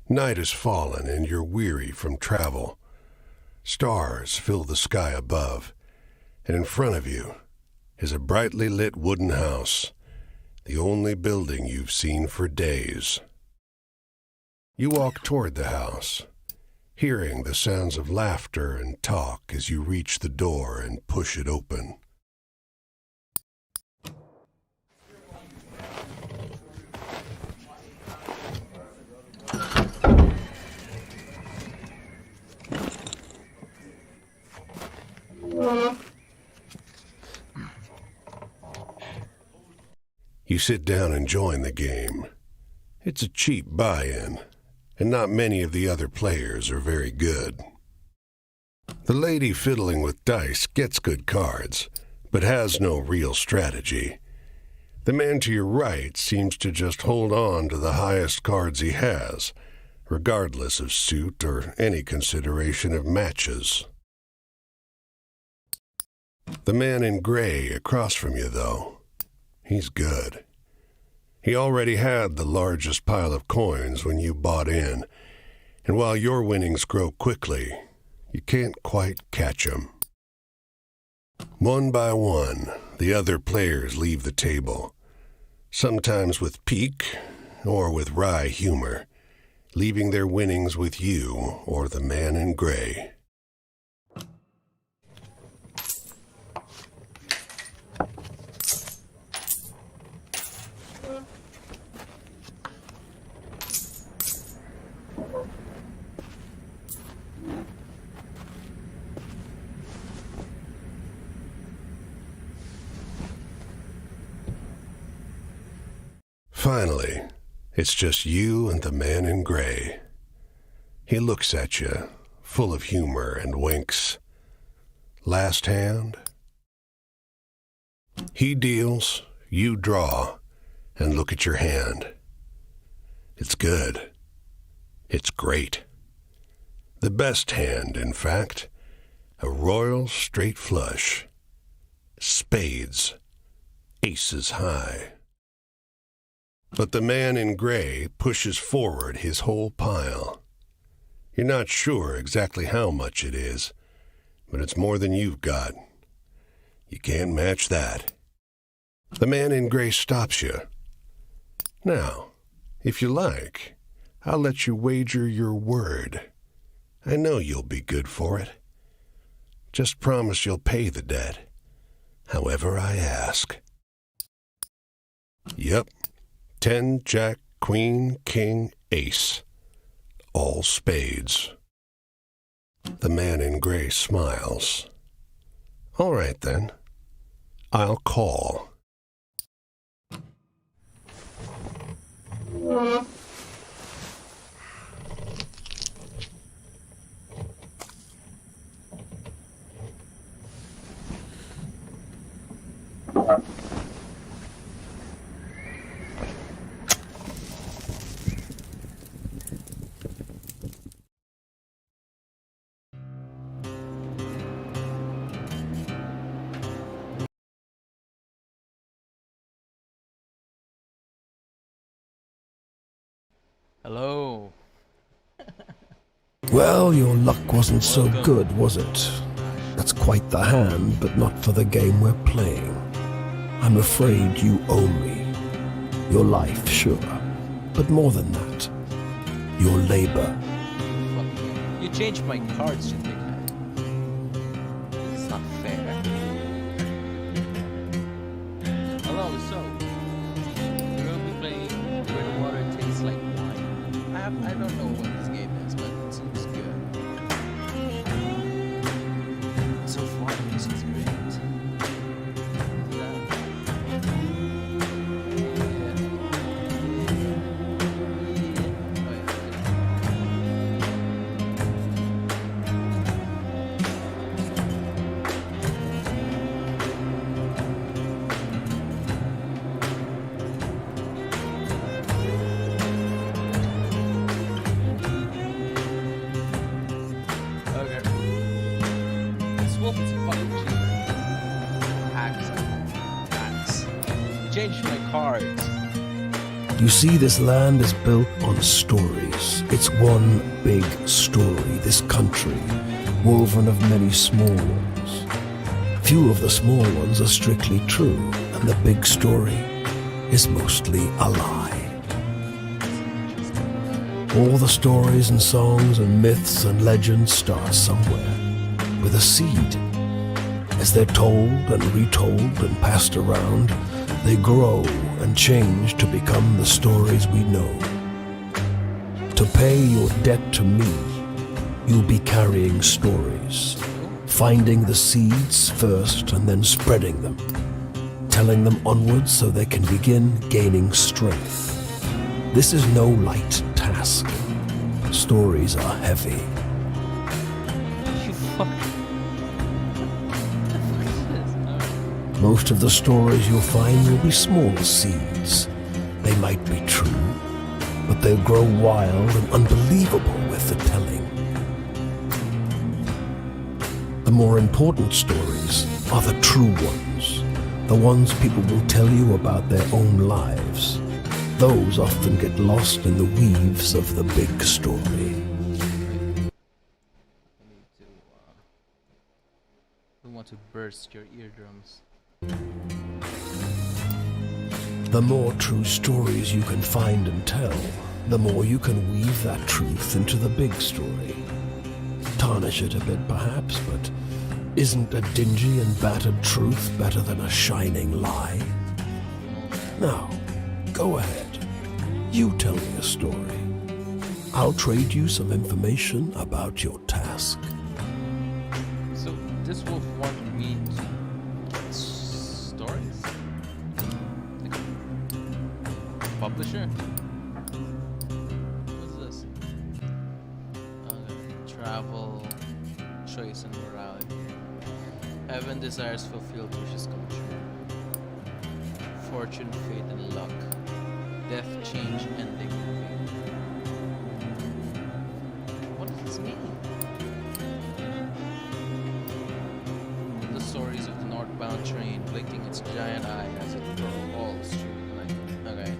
Night has fallen and you're weary from travel. Stars fill the sky above, and in front of you is a brightly lit wooden house, the only building you've seen for days. You walk toward the house, hearing the sounds of laughter and talk as you reach the door and push it open. You sit down and join the game. It's a cheap buy-in, and not many of the other players are very good. The lady fiddling with dice gets good cards, but has no real strategy. The man to your right seems to just hold on to the highest cards he has, regardless of suit or any consideration of matches. The man in gray across from you, though, he's good. He already had the largest pile of coins when you bought in, and while your winnings grow quickly, you can't quite catch him. One by one, the other players leave the table, sometimes with pique or with wry humor, leaving their winnings with you or the man in gray. Finally, it's just you and the man in gray. He looks at you, full of humor, and winks. Last hand? He deals, you draw, and look at your hand. It's good. It's great. The best hand, in fact. A royal straight flush. Spades. Aces high. But the man in gray pushes forward his whole pile. You're not sure exactly how much it is, but it's more than you've got. You can't match that. The man in gray stops you. Now, if you like, I'll let you wager your word. I know you'll be good for it. Just promise you'll pay the debt, however I ask. Yep. 10, Jack, Queen, King, Ace. All spades. The man in gray smiles. All right, then. I'll call. Hello. Well, your luck wasn't so good, was it? That's quite the hand, but not for the game we're playing. I'm afraid you owe me. Your life, sure, but more than that. Your labor. Well, you changed my cards, you think that? It's not fair. Hello, so we're gonna be playing Where the Water Tastes Like Wine. I don't know what this game is, but it seems good. So far, the music's great. Changed my cards. You see, this land is built on stories. It's one big story, this country, woven of many small ones. Few of the small ones are strictly true, and the big story is mostly a lie. All the stories and songs and myths and legends start somewhere, with a seed. As they're told and retold and passed around, they grow and change to become the stories we know. To pay your debt to me, you'll be carrying stories, finding the seeds first and then spreading them, telling them onwards so they can begin gaining strength. This is no light task. Stories are heavy. You fuck. What the fuck is this? Alright. Most of the stories you'll find will be small seeds. They might be true, but they'll grow wild and unbelievable with the telling. The more important stories are the true ones, the ones people will tell you about their own lives. Those often get lost in the weaves of the big story. I want to burst your eardrums. The more true stories you can find and tell, the more you can weave that truth into the big story. Tarnish it a bit perhaps, but isn't a dingy and battered truth better than a shining lie? Now, go ahead. You tell me a story. I'll trade you some information about your task. So this wolf wanted me to get stories? Like a publisher? What's this? Travel, choice and morality. Heaven desires fulfilled wishes come true. Fortune, fate and luck. Death, change, ending. What does this mean? The stories of the northbound train blinking its giant eye as it rolls through the night. Okay.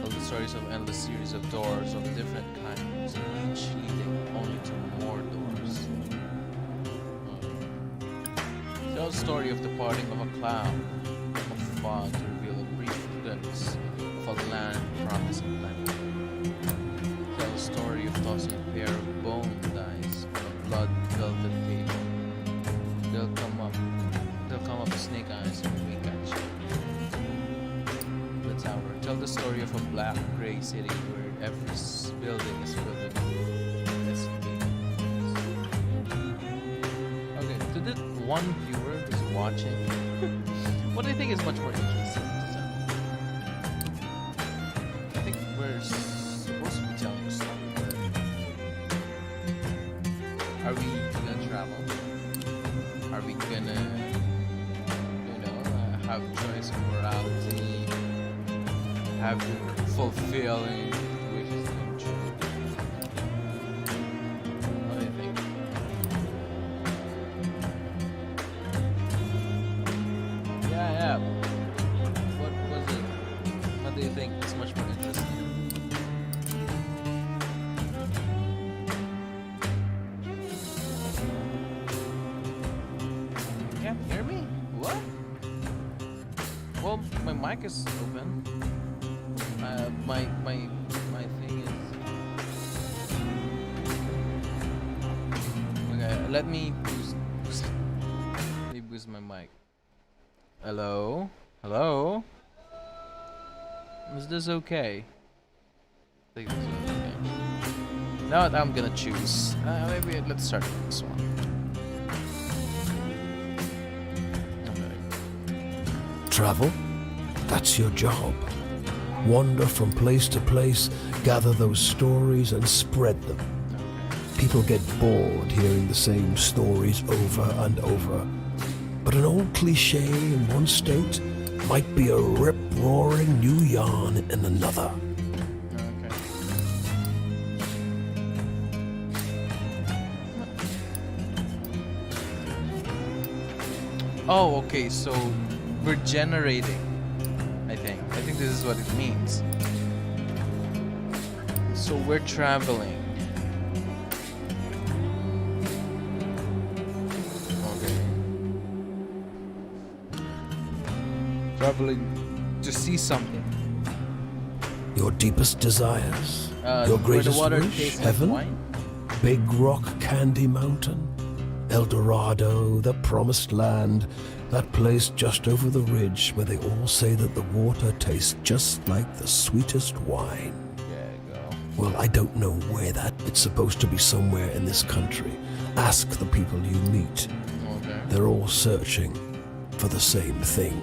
Tell the stories of endless series of doors of different kinds, each leading only to more doors. Tell the story of the parting of a cloud, of fog to reveal a brief glimpse of a land promised plenty. Tell the story of tossing a pair of bone dice on a blood velvet table. They'll come up snake eyes and wink at you. The tower. Tell the story of a black gray city where every building is filled with SCP. Okay, to the one viewer who's watching, what I think is much more interesting to tell. I think we're supposed to be telling a story. Are we gonna travel? Are we gonna, have choice and morality? Have fulfilling wishes come true? What do you think? Yeah. What was it? What do you think is much more interesting? You can't hear me? What? Well, my mic is open. My thing is. Okay, let me boost my mic. Hello? Hello? Is this okay? I think this is okay. Now I'm gonna choose. Maybe let's start with this one. Okay. Travel? That's your job. Wander from place to place, gather those stories and spread them. People get bored hearing the same stories over and over. But an old cliche in one state might be a rip-roaring new yarn in another. Okay. Oh, okay, so we're generating, I think this is what it means. So we're traveling. Okay. Traveling to see something. Your deepest desires? Where Your the greatest water wish? tastes like Heaven? wine? Big Rock Candy Mountain? El Dorado, the promised land, that place just over the ridge where they all say that the water tastes just like the sweetest wine. Yeah, go. Well, I don't know where that. It's supposed to be somewhere in this country. Ask the people you meet. Okay. They're all searching for the same thing.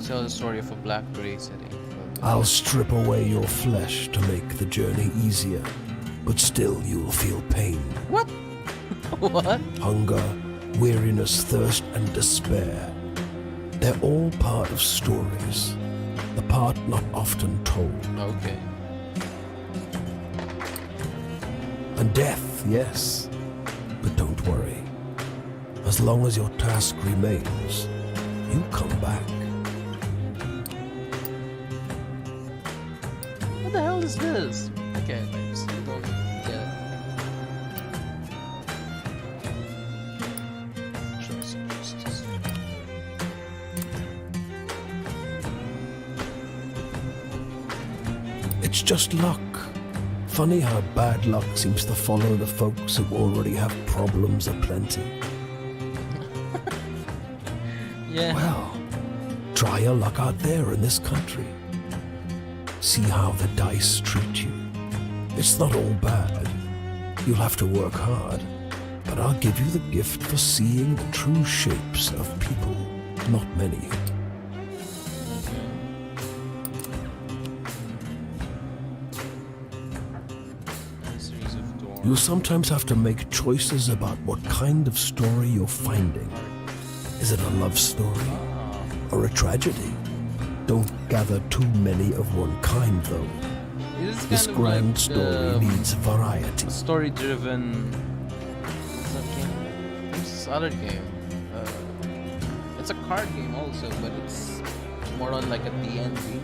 Tell the story of a black gray city. I'll strip away your flesh to make the journey easier, but still you'll feel pain. What? What? Hunger, weariness, thirst, and despair. They're all part of stories, the part not often told. Okay. And death, yes, but don't worry. As long as your task remains, you come back. What the hell is this? Okay, I still don't get it. Jesus. It's just luck. Funny how bad luck seems to follow the folks who already have problems aplenty. Yeah. Well, try your luck out there in this country. See how the dice treat you. It's not all bad. You'll have to work hard, but I'll give you the gift for seeing the true shapes of people. Not many. A series of doors. You'll sometimes have to make choices about what kind of story you're finding. Is it a love story or a tragedy? Don't gather too many of one kind, though. This This grand story needs variety. story-driven. This other game. It's a card game also, but it's more on like a D&D.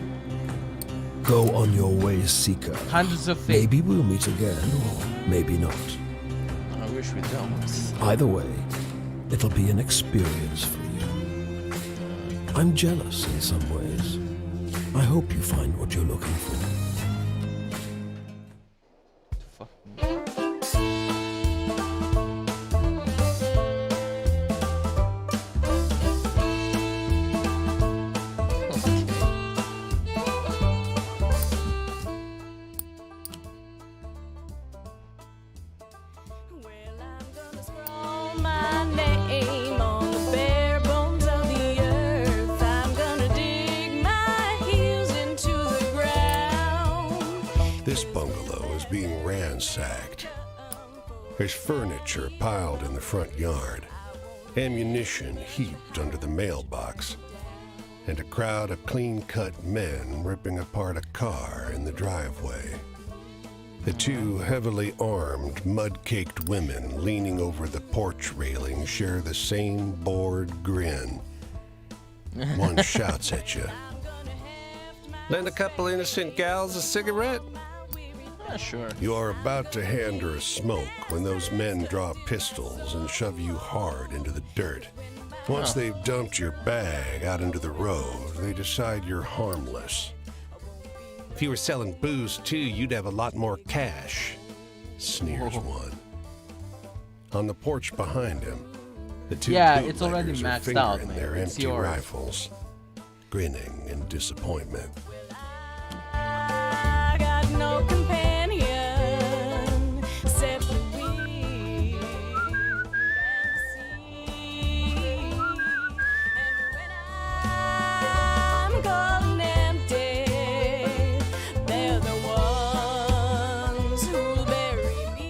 Go on your way, Seeker. Hundreds of Fate. Maybe we'll meet again, or maybe not. I wish we don't. Either way, it'll be an experience for you. I'm jealous in some ways. I hope you find what you're looking for. Fuck me. Well, I'm gonna scroll my name on the bare bones of the earth. I'm gonna dig my heels into the ground. This bungalow is being ransacked. There's furniture piled in the front yard, ammunition heaped under the mailbox, and a crowd of clean-cut men ripping apart a car in the driveway. The two heavily armed, mud-caked women leaning over the porch railing share the same bored grin. One shouts at you. Lend a couple innocent gals a cigarette? Yeah, sure. You are about to hand her a smoke when those men draw pistols and shove you hard into the dirt. Once they've dumped your bag out into the road, they decide you're harmless. If you were selling booze too, you'd have a lot more cash, sneers one. On the porch behind him, the two Yeah, it's already bootleggers are maxed out, fingering man. their It's empty yours. rifles, grinning in disappointment. I got no companion except the wind and the sea. And when I'm cold and empty, they're the ones who'll bury me.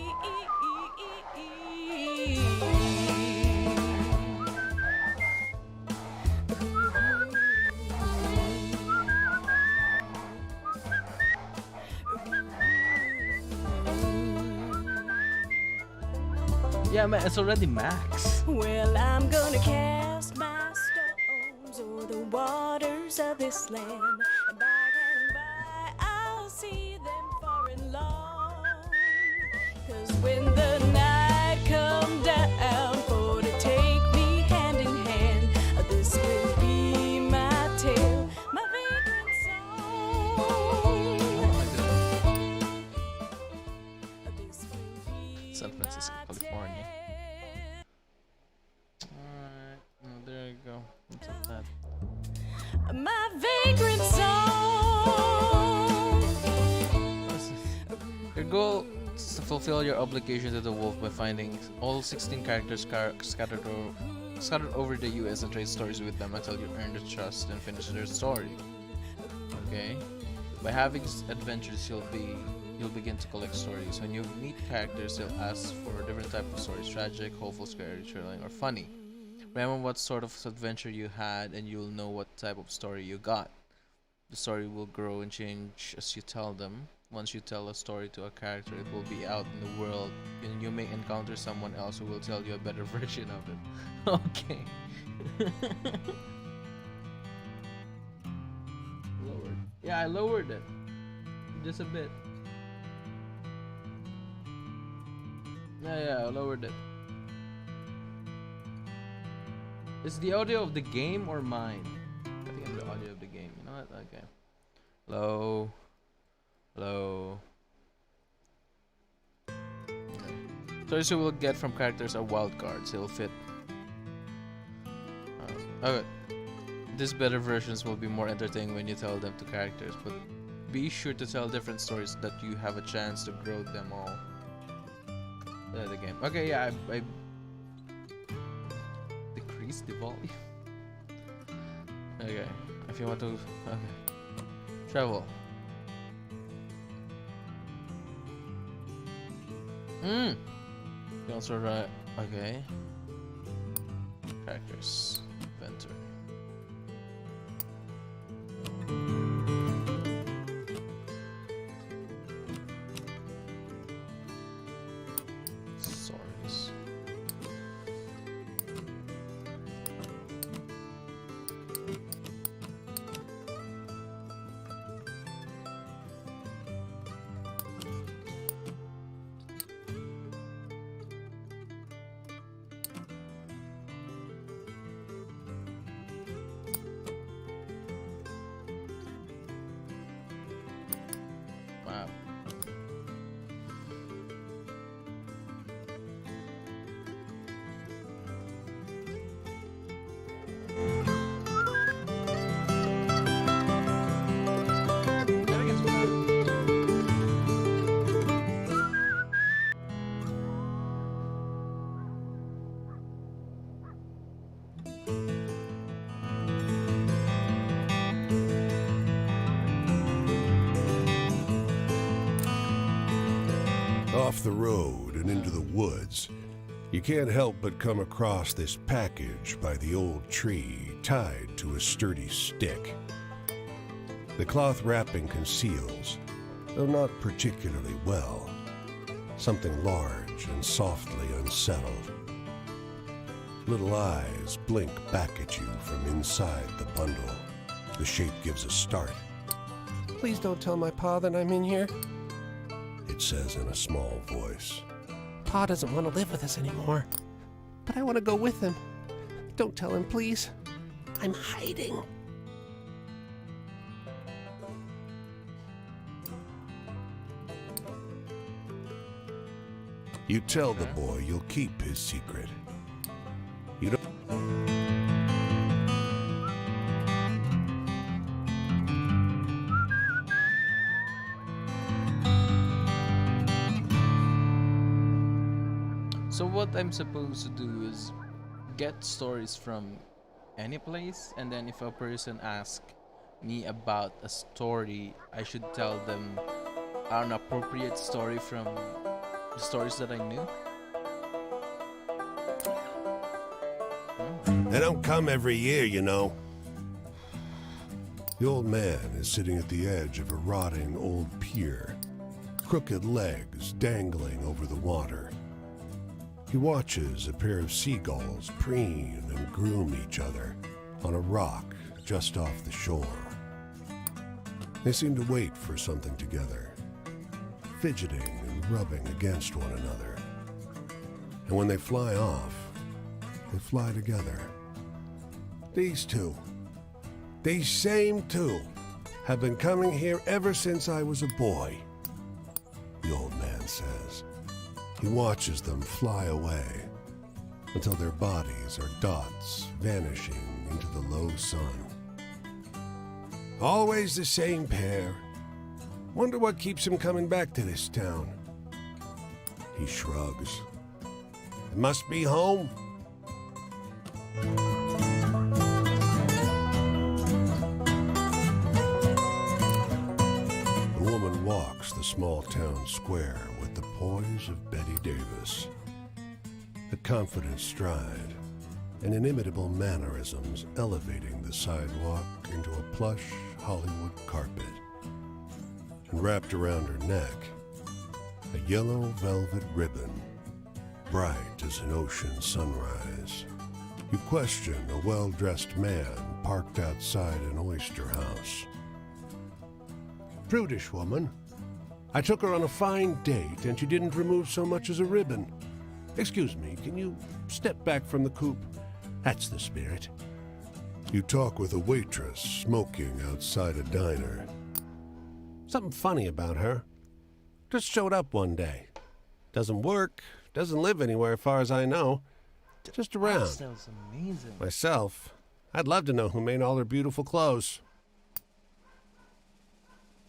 Yeah, man, it's already max. Well, I'm gonna cast my stones o'er the waters of this land. And by and by, I'll see them far and long. 'Cause when the night come down for to take me hand in hand, this will be my tale, my vagrant song. This will be San Francisco, my California. tale. Alright, there you go. What's up that? My vagrant song. Your goal is to fulfill your obligation to the wolf by finding all 16 characters scattered over the US and trade stories with them until you earn their trust and finish their story. Okay? By having adventures, you'll begin to collect stories. When you meet characters, they'll ask for different type of stories: tragic, hopeful, scary, thrilling, or funny. Remember what sort of adventure you had, and you'll know what type of story you got. The story will grow and change as you tell them. Once you tell a story to a character, it will be out in the world, and you may encounter someone else who will tell you a better version of it. Okay. Lowered. Yeah, I lowered it. Just a bit. Yeah, I lowered it. Is the audio of the game or mine? I think it's the audio of the game. You know what? Okay. Low. Low. Okay. Stories you will get from characters are wild cards. They'll fit. Okay. These better versions will be more entertaining when you tell them to characters, but be sure to tell different stories that you have a chance to grow them all. The game. Okay, yeah, I decrease the volume. Okay, if you want to, okay, travel. You also write, okay. Characters, inventory. Stories. Wow. Off the road and into the woods, you can't help but come across this package by the old tree tied to a sturdy stick. The cloth wrapping conceals, though not particularly well, something large and softly unsettled. Little eyes blink back at you from inside the bundle. The shape gives a start. Please don't tell my pa that I'm in here. It says in a small voice. Pa doesn't want to live with us anymore. But I want to go with him. Don't tell him, please. I'm hiding. You tell the boy you'll keep his secret. You don't. So what I'm supposed to do is get stories from any place, and then if a person asks me about a story, I should tell them an appropriate story from the stories that I knew. They don't come every year, you know. The old man is sitting at the edge of a rotting old pier, crooked legs dangling over the water. He watches a pair of seagulls preen and groom each other on a rock just off the shore. They seem to wait for something together, fidgeting and rubbing against one another. And when they fly off, they fly together. These two, these same two, have been coming here ever since I was a boy, the old man says. He watches them fly away until their bodies are dots vanishing into the low sun. Always the same pair. Wonder what keeps him coming back to this town. He shrugs. It must be home. The woman walks the small town square with the poise of Betty Davis. A confident stride and inimitable mannerisms elevating the sidewalk into a plush Hollywood carpet. And wrapped around her neck, a yellow velvet ribbon, bright as an ocean sunrise. You question a well-dressed man parked outside an oyster house. Prudish woman. I took her on a fine date and she didn't remove so much as a ribbon. Excuse me, can you step back from the coupe? That's the spirit. You talk with a waitress smoking outside a diner. Something funny about her. Just showed up one day. Doesn't work, doesn't live anywhere far as I know. Just around. That sounds amazing. Myself, I'd love to know who made all her beautiful clothes.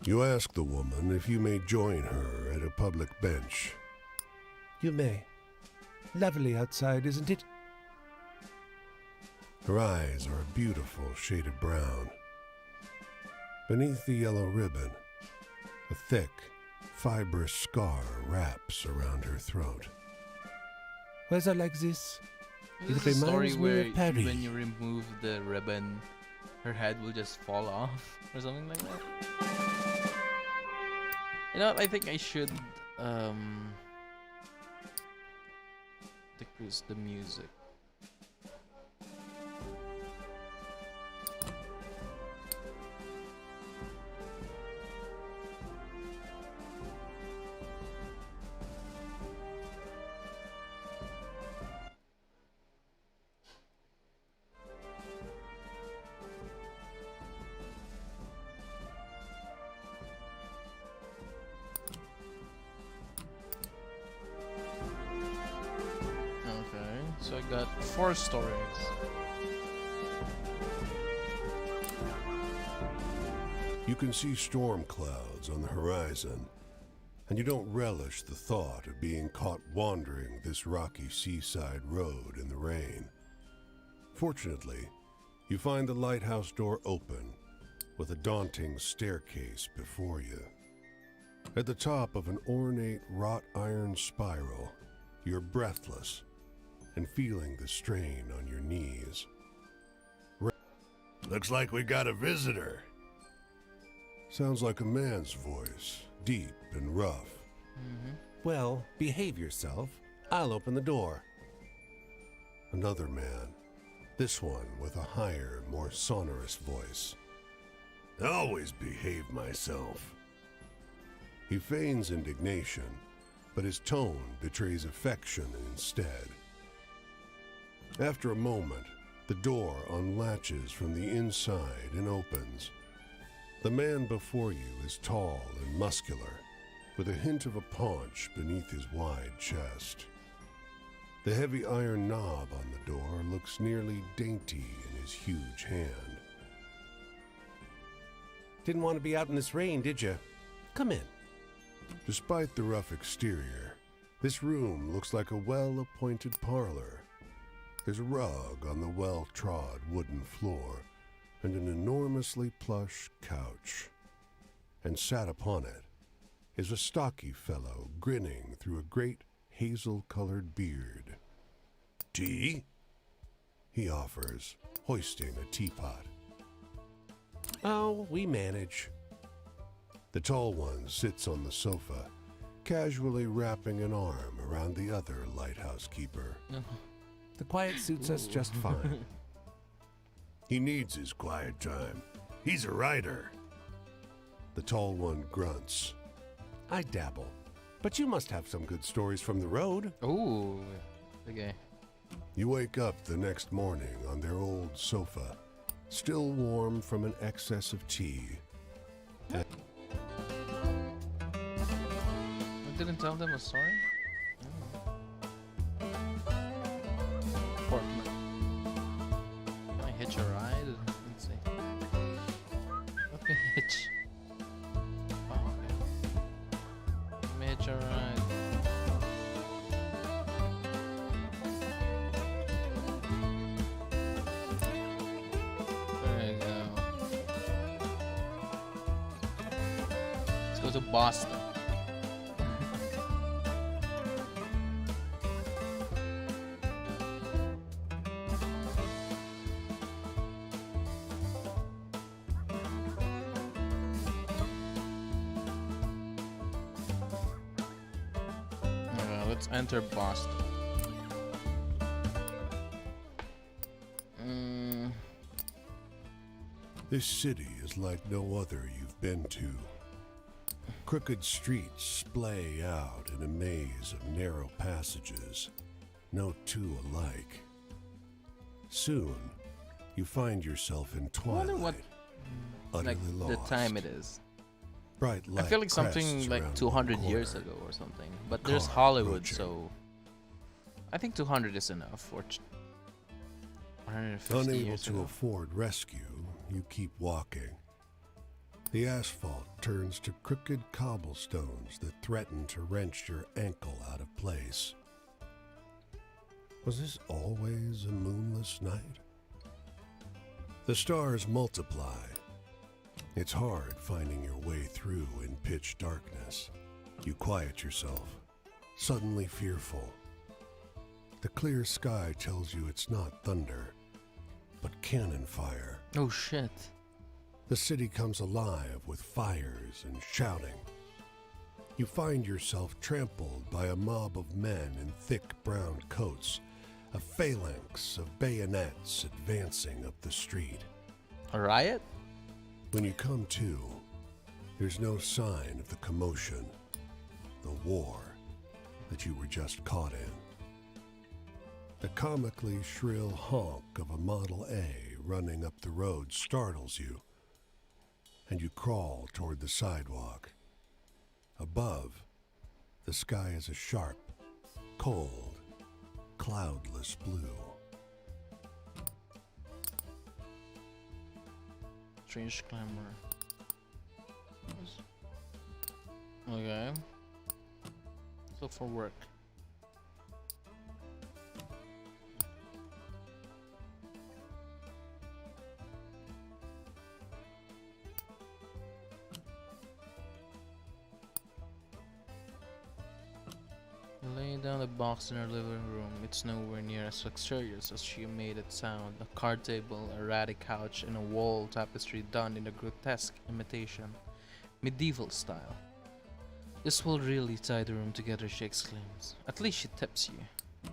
You ask the woman if you may join her at a public bench. You may. Lovely outside, isn't it? Her eyes are a beautiful shaded brown. Beneath the yellow ribbon, a thick, fibrous scar wraps around her throat. Weather like this, This is a story where when you remove the ribbon, her head will just fall off or something like that. You know what? I think I should decrease the music. So I got 4 stories. You can see storm clouds on the horizon, and you don't relish the thought of being caught wandering this rocky seaside road in the rain. Fortunately, you find the lighthouse door open, with a daunting staircase before you. At the top of an ornate wrought iron spiral, you're breathless and feeling the strain on your knees. Looks like we got a visitor. Sounds like a man's voice, deep and rough. Well, behave yourself. I'll open the door. Another man, this one with a higher, more sonorous voice. I always behave myself. He feigns indignation, but his tone betrays affection instead. After a moment, the door unlatches from the inside and opens. The man before you is tall and muscular, with a hint of a paunch beneath his wide chest. The heavy iron knob on the door looks nearly dainty in his huge hand. Didn't want to be out in this rain, did you? Come in. Despite the rough exterior, this room looks like a well-appointed parlor. There's a rug on the well-trod wooden floor and an enormously plush couch. And sat upon it is a stocky fellow grinning through a great hazel-colored beard. Tea? He offers, hoisting a teapot. Oh, we manage. The tall one sits on the sofa, casually wrapping an arm around the other lighthouse keeper. The quiet suits us just fine. He needs his quiet time. He's a writer. The tall one grunts. I dabble. But you must have some good stories from the road. Ooh. Okay. You wake up the next morning on their old sofa, still warm from an excess of tea. I didn't tell them a story? Portman. Can I hitch a ride? Let's see. Let me hitch. Oh, okay. Let me hitch a ride. There you go. Let's go to Boston. Let's enter Boston. This city is like no other you've been to. Crooked streets splay out in a maze of narrow passages, no two alike. Soon, you find yourself in I wonder twilight, what utterly like lost. the time it is. Bright light I feel like something crests like around 200 one years corner. ago or something. But there's Car Hollywood, approaching. so I think 200 is enough. Or 150 Unable years to ago. afford rescue, you keep walking. The asphalt turns to crooked cobblestones that threaten to wrench your ankle out of place. Was this always a moonless night? The stars multiply. It's hard finding your way through in pitch darkness. You quiet yourself, suddenly fearful. The clear sky tells you it's not thunder, but cannon fire. Oh shit. The city comes alive with fires and shouting. You find yourself trampled by a mob of men in thick brown coats, a phalanx of bayonets advancing up the street. A riot? When you come to, there's no sign of the commotion, the war that you were just caught in. The comically shrill honk of a Model A running up the road startles you, and you crawl toward the sidewalk. Above, the sky is a sharp, cold, cloudless blue. Strange clamor. Okay. So for work. Laying down the box in her living room, it's nowhere near as luxurious as she made it sound. A card table, a ratty couch, and a wall tapestry done in a grotesque imitation, medieval style. This will really tie the room together, she exclaims. At least she tips you.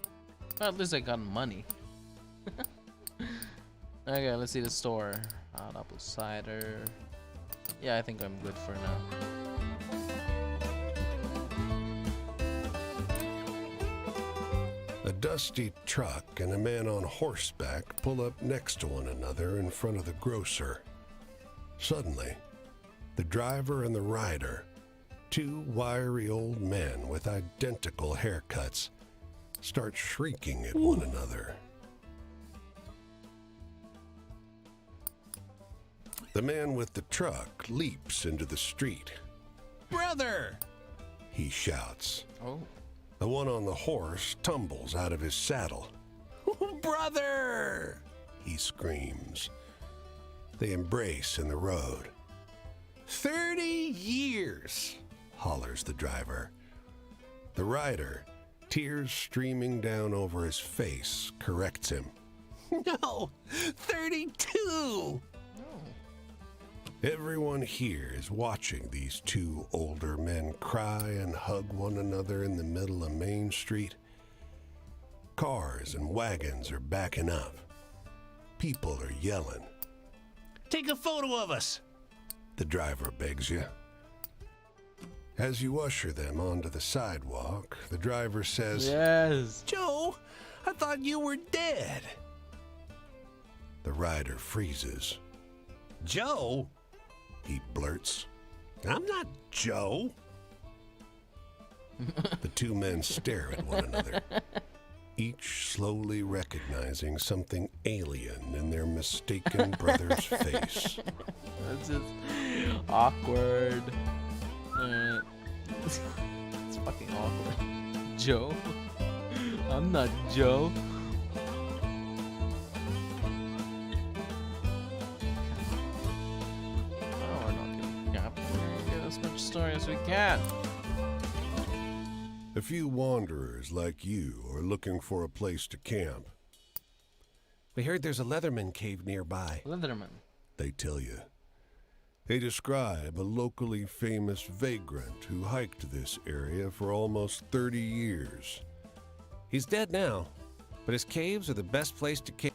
Well, at least I got money. Okay, let's see the store. Hot apple cider. Yeah, I think I'm good for now. A dusty truck and a man on horseback pull up next to one another in front of the grocer. Suddenly, the driver and the rider, two wiry old men with identical haircuts, start shrieking at one another. The man with the truck leaps into the street. Brother! He shouts. Oh. The one on the horse tumbles out of his saddle. Brother! He screams. They embrace in the road. 30 years! Hollers the driver. The rider, tears streaming down over his face, corrects him. No! 32! Everyone here is watching these two older men cry and hug one another in the middle of Main Street. Cars and wagons are backing up. People are yelling. Take a photo of us. The driver begs you. As you usher them onto the sidewalk, the driver says, Yes. Joe, I thought you were dead. The rider freezes. Joe? He blurts. I'm not Joe. The two men stare at one another, each slowly recognizing something alien in their mistaken brother's face. That's just awkward. It's fucking awkward. Joe? I'm not Joe. Oh, we're not gonna cap. We're gonna get as much story as we can. A few wanderers like you are looking for a place to camp. We heard there's a Leatherman cave nearby. Leatherman. They tell you. They describe a locally famous vagrant who hiked this area for almost 30 years. He's dead now, but his caves are the best place to camp.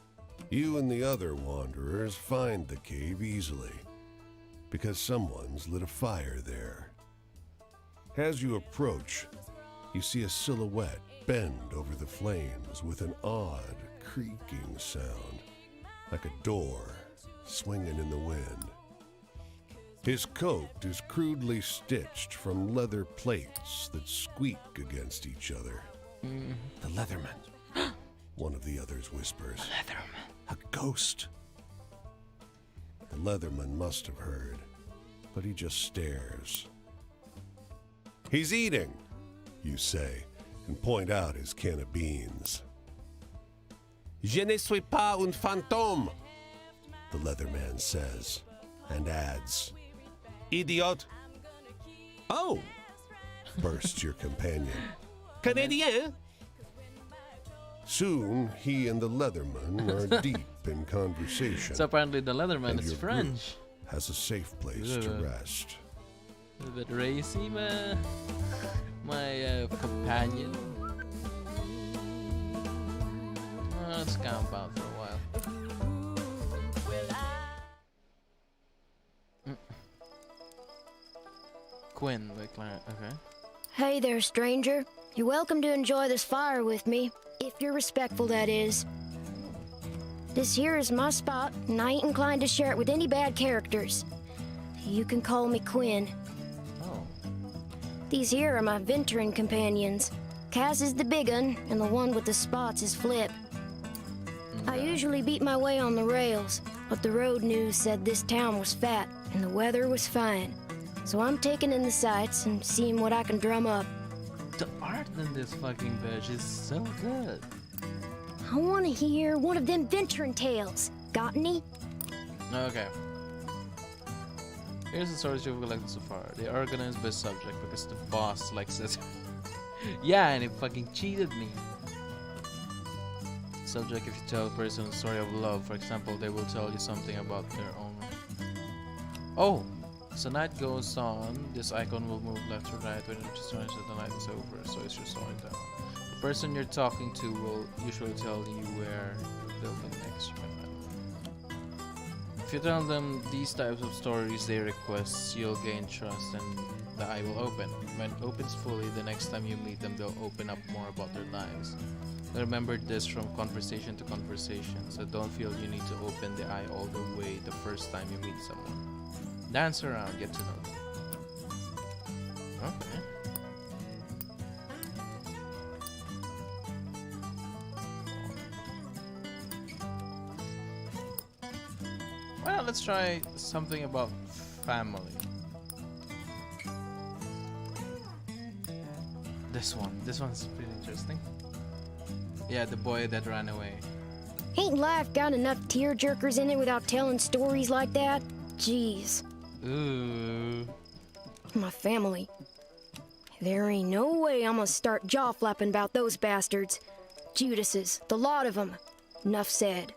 You and the other wanderers find the cave easily, because someone's lit a fire there. As you approach, you see a silhouette bend over the flames with an odd, creaking sound, like a door swinging in the wind. His coat is crudely stitched from leather plates that squeak against each other. The Leatherman. One of the others whispers. Leatherman. A ghost. The Leatherman must have heard, but he just stares. He's eating, you say, and point out his can of beans. Je ne suis pas un fantôme. The Leatherman says, and adds, Idiot. Oh, bursts your companion. Canadien. Soon, he and the Leatherman are deep in conversation. So apparently the Leatherman and is your French. group has a safe place to rest. A bit racy, my companion. Let's camp out for a while. Quinn, okay. Hey there, stranger. You're welcome to enjoy this fire with me, if you're respectful, that is. This here is my spot, and I ain't inclined to share it with any bad characters. You can call me Quinn. Oh. These here are my venturing companions. Cass is the big un, and the one with the spots is Flip. I usually beat my way on the rails, but the road news said this town was fat, and the weather was fine. So I'm taking in the sights and seeing what I can drum up. The art in this fucking bitch is so good. I want to hear one of them venturing tales. Got any? Okay. Here's the stories you've collected so far. They are organized by subject because the boss likes it. Yeah, and it fucking cheated me. Subject, if you tell a person a story of love, for example, they will tell you something about their own. Oh! As the night goes on, this icon will move left to right when it reaches the night is over, so it's just slowing down. The person you're talking to will usually tell you where they'll be next. If you tell them these types of stories they request, you'll gain trust and the eye will open. When it opens fully, the next time you meet them, they'll open up more about their lives. Remember this from conversation to conversation, so don't feel you need to open the eye all the way the first time you meet someone. Dance around, get to know them. Okay. Well, let's try something about family. This one's pretty interesting. Yeah, the boy that ran away. Ain't life got enough tearjerkers in it without telling stories like that? Jeez. Ooh. My family. There ain't no way I'm gonna start jaw flapping about those bastards. Judases, the lot of them. Enough said.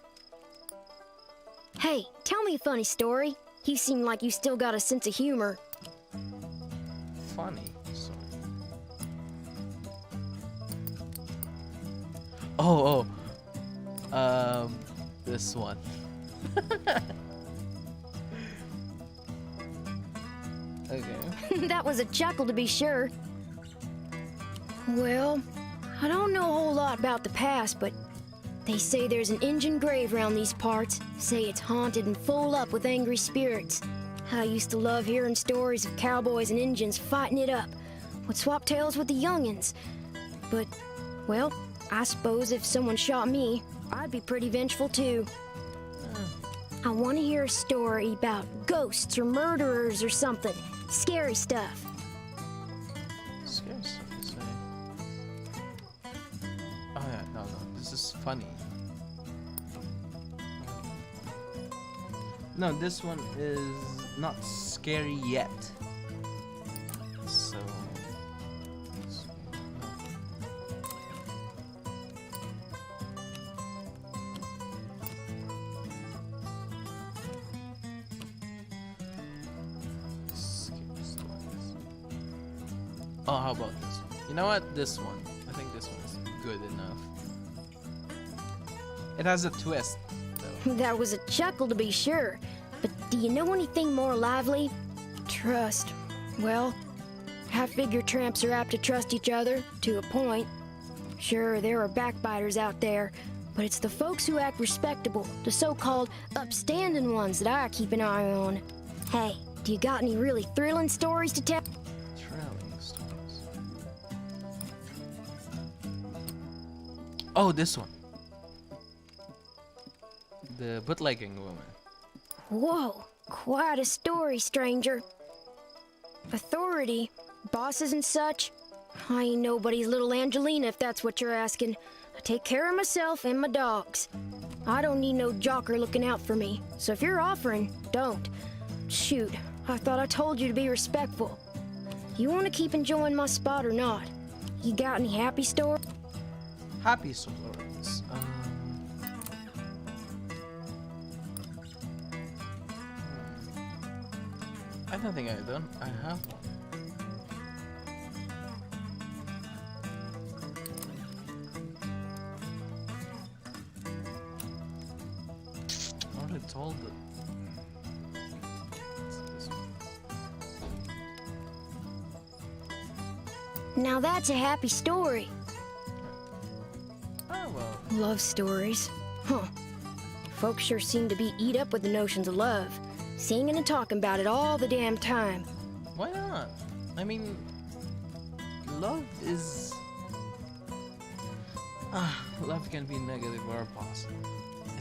Hey, tell me a funny story. You seem like you still got a sense of humor. Funny. Sorry. Oh, this one. Okay. That was a chuckle to be sure. Well, I don't know a whole lot about the past, but they say there's an Injun grave around these parts. Say it's haunted and full up with angry spirits. I used to love hearing stories of cowboys and Injuns fighting it up. Would swap tales with the youngins. But, well, I suppose if someone shot me, I'd be pretty vengeful too. I want to hear a story about ghosts or murderers or something. Scary stuff. Scary stuff to say. Oh yeah, no, this is funny. No, this one is not scary yet. So... Oh, how about this one? You know what? This one. I think this one is good enough. It has a twist, though. That was a chuckle to be sure. But do you know anything more lively? Trust. Well, I figure tramps are apt to trust each other, to a point. Sure, there are backbiters out there, but it's the folks who act respectable, the so-called upstanding ones that I keep an eye on. Hey, do you got any really thrilling stories to tell? Trailing stories. Oh, this one. The bootlegging woman. Whoa, quite a story, stranger. Authority, bosses and such. I ain't nobody's little Angelina, if that's what you're asking. I take care of myself and my dogs. I don't need no jocker looking out for me, so if you're offering, don't. Shoot, I thought I told you to be respectful. You want to keep enjoying my spot or not? You got any happy stories? Happy stories. I don't think I have one. I already told it. It's this one. Now that's a happy story. Oh well. Love stories. Huh. Folks sure seem to be eat up with the notions of love. Singing and talking about it all the damn time. Why not? I mean, love is... love can be negative or positive.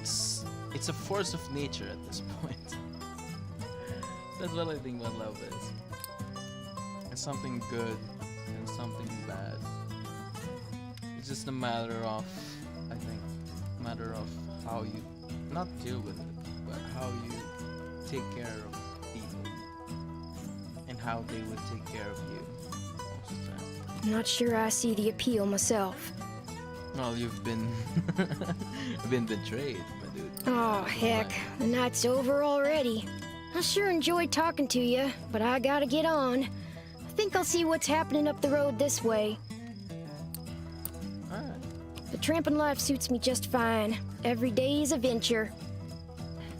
It's a force of nature at this point. That's what I think what love is. It's something good and something bad. It's just a matter of, I think, matter of how you not deal with it, but how you take care of people and how they would take care of you most of the time. Not sure I see the appeal myself. Well, you've been been betrayed, my dude. Oh, heck. The night's over already. I sure enjoyed talking to you, but I gotta get on. I think I'll see what's happening up the road this way. Alright. The tramping life suits me just fine. Every day is a venture.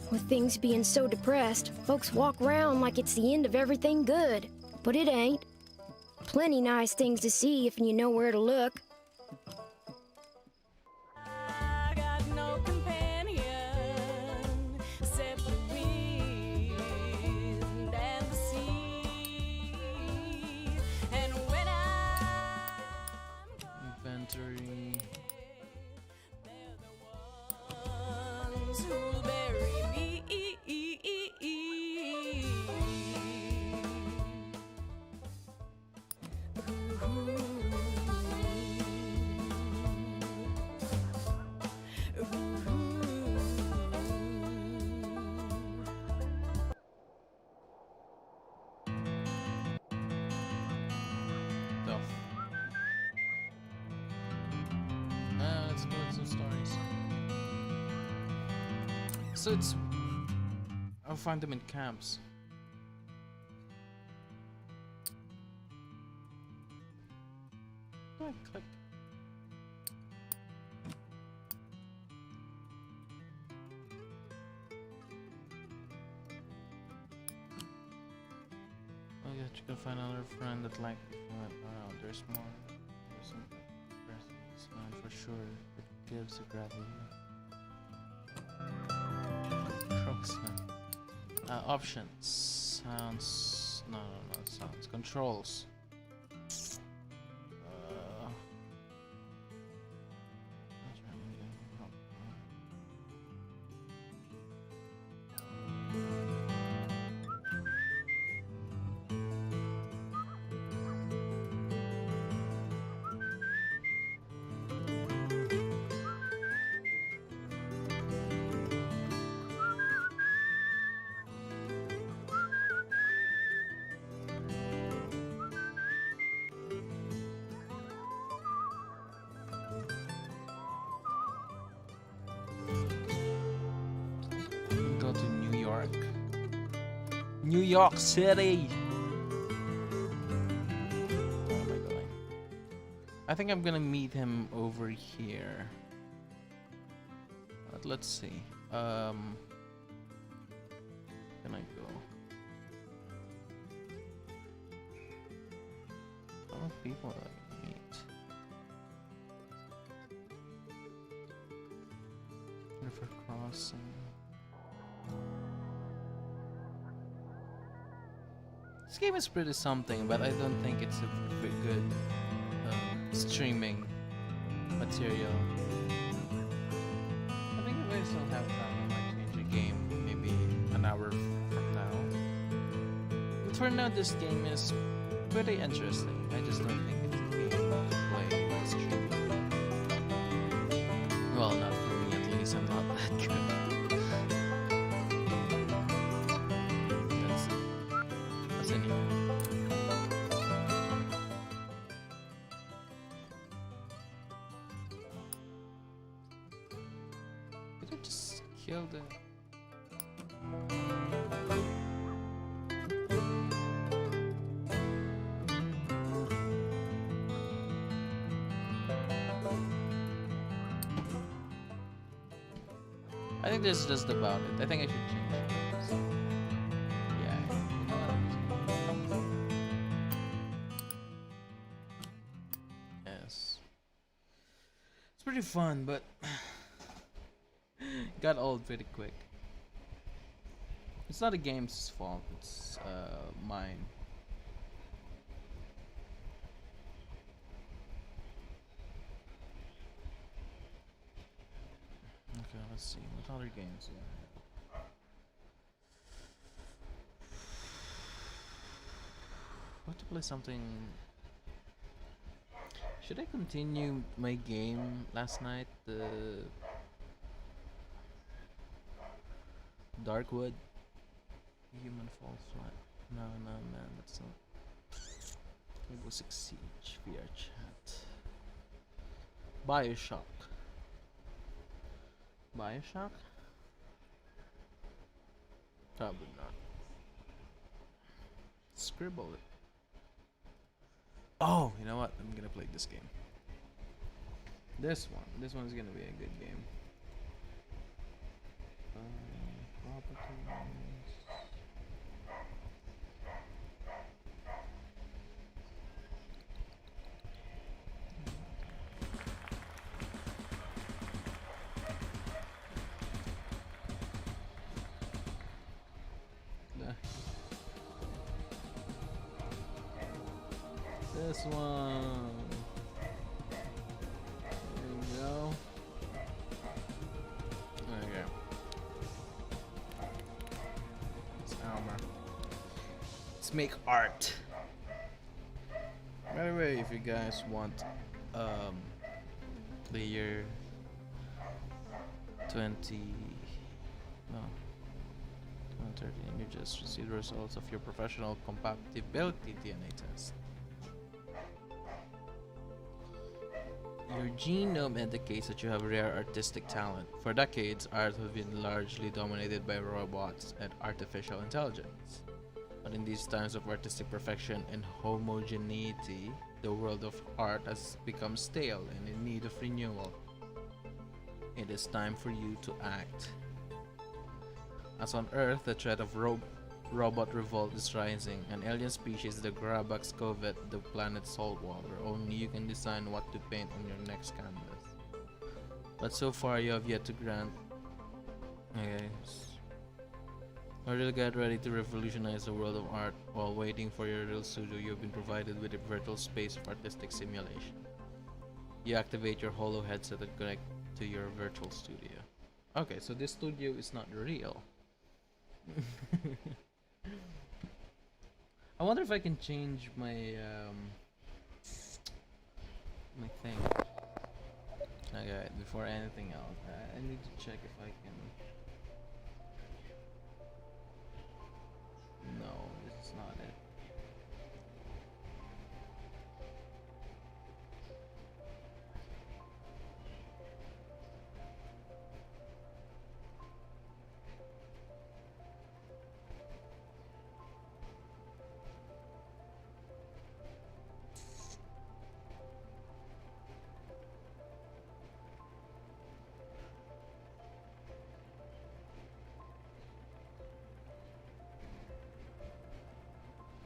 With things being so depressed, folks walk around like it's the end of everything good. But it ain't. Plenty nice things to see if you know where to look. I got no companion except the wind and the sea. And when I'm Inventory. they're the ones who'll bury me. Tough. Let's go with some stories. So it's a find them in camps. Right click. Oh yeah, you can find another friend that like around. There's more. There's some presents, man, for sure. It gives a grab. Options. Sounds. No, sounds. Controls. Go to New York. New York City! Where am I going? I think I'm gonna meet him over here. But let's see. Can I go? How many people do I meet? River crossing. This game is pretty something, but I don't think it's a very good streaming material. I think if I still have time, I might change the game maybe an hour from now. But for now, this game is pretty interesting. I just don't think it's a game to play by stream. Well, not for me at least. I'm not that good. Did I just kill the... I think this is just about it. I think I should change this. Yeah. Yes. It's pretty fun, but got old pretty quick. It's not the game's fault, it's mine. Okay, let's see. What other games do I have? I want to play something. Should I continue my game last night? The Darkwood? Human Fall Flat. No, man, that's not. Rainbow Six Siege, VR chat. Bioshock. Bioshock? Probably not. Scribble it. Oh, you know what? I'm gonna play this game. This one. This one's gonna be a good game. Properties. This one. There we go. Okay. It's armor. Let's make art. By the way, if you guys want player 20 no 2030 and you just receive the results of your professional compatibility DNA test. Your genome indicates that you have rare artistic talent. For decades, art has been largely dominated by robots and artificial intelligence. But in these times of artistic perfection and homogeneity, the world of art has become stale and in need of renewal. It is time for you to act. As on Earth, the threat of robot revolt is rising. An alien species, the Grabax, covet the planet's salt water. Only you can decide what to paint on your next canvas. But so far, you have yet to grant. Okay. In order to get ready to revolutionize the world of art while waiting for your real studio, you have been provided with a virtual space of artistic simulation. You activate your holo headset and connect to your virtual studio. Okay, so this studio is not real. I wonder if I can change my my thing. Okay, before anything else, I need to check if I can. No, this is not it.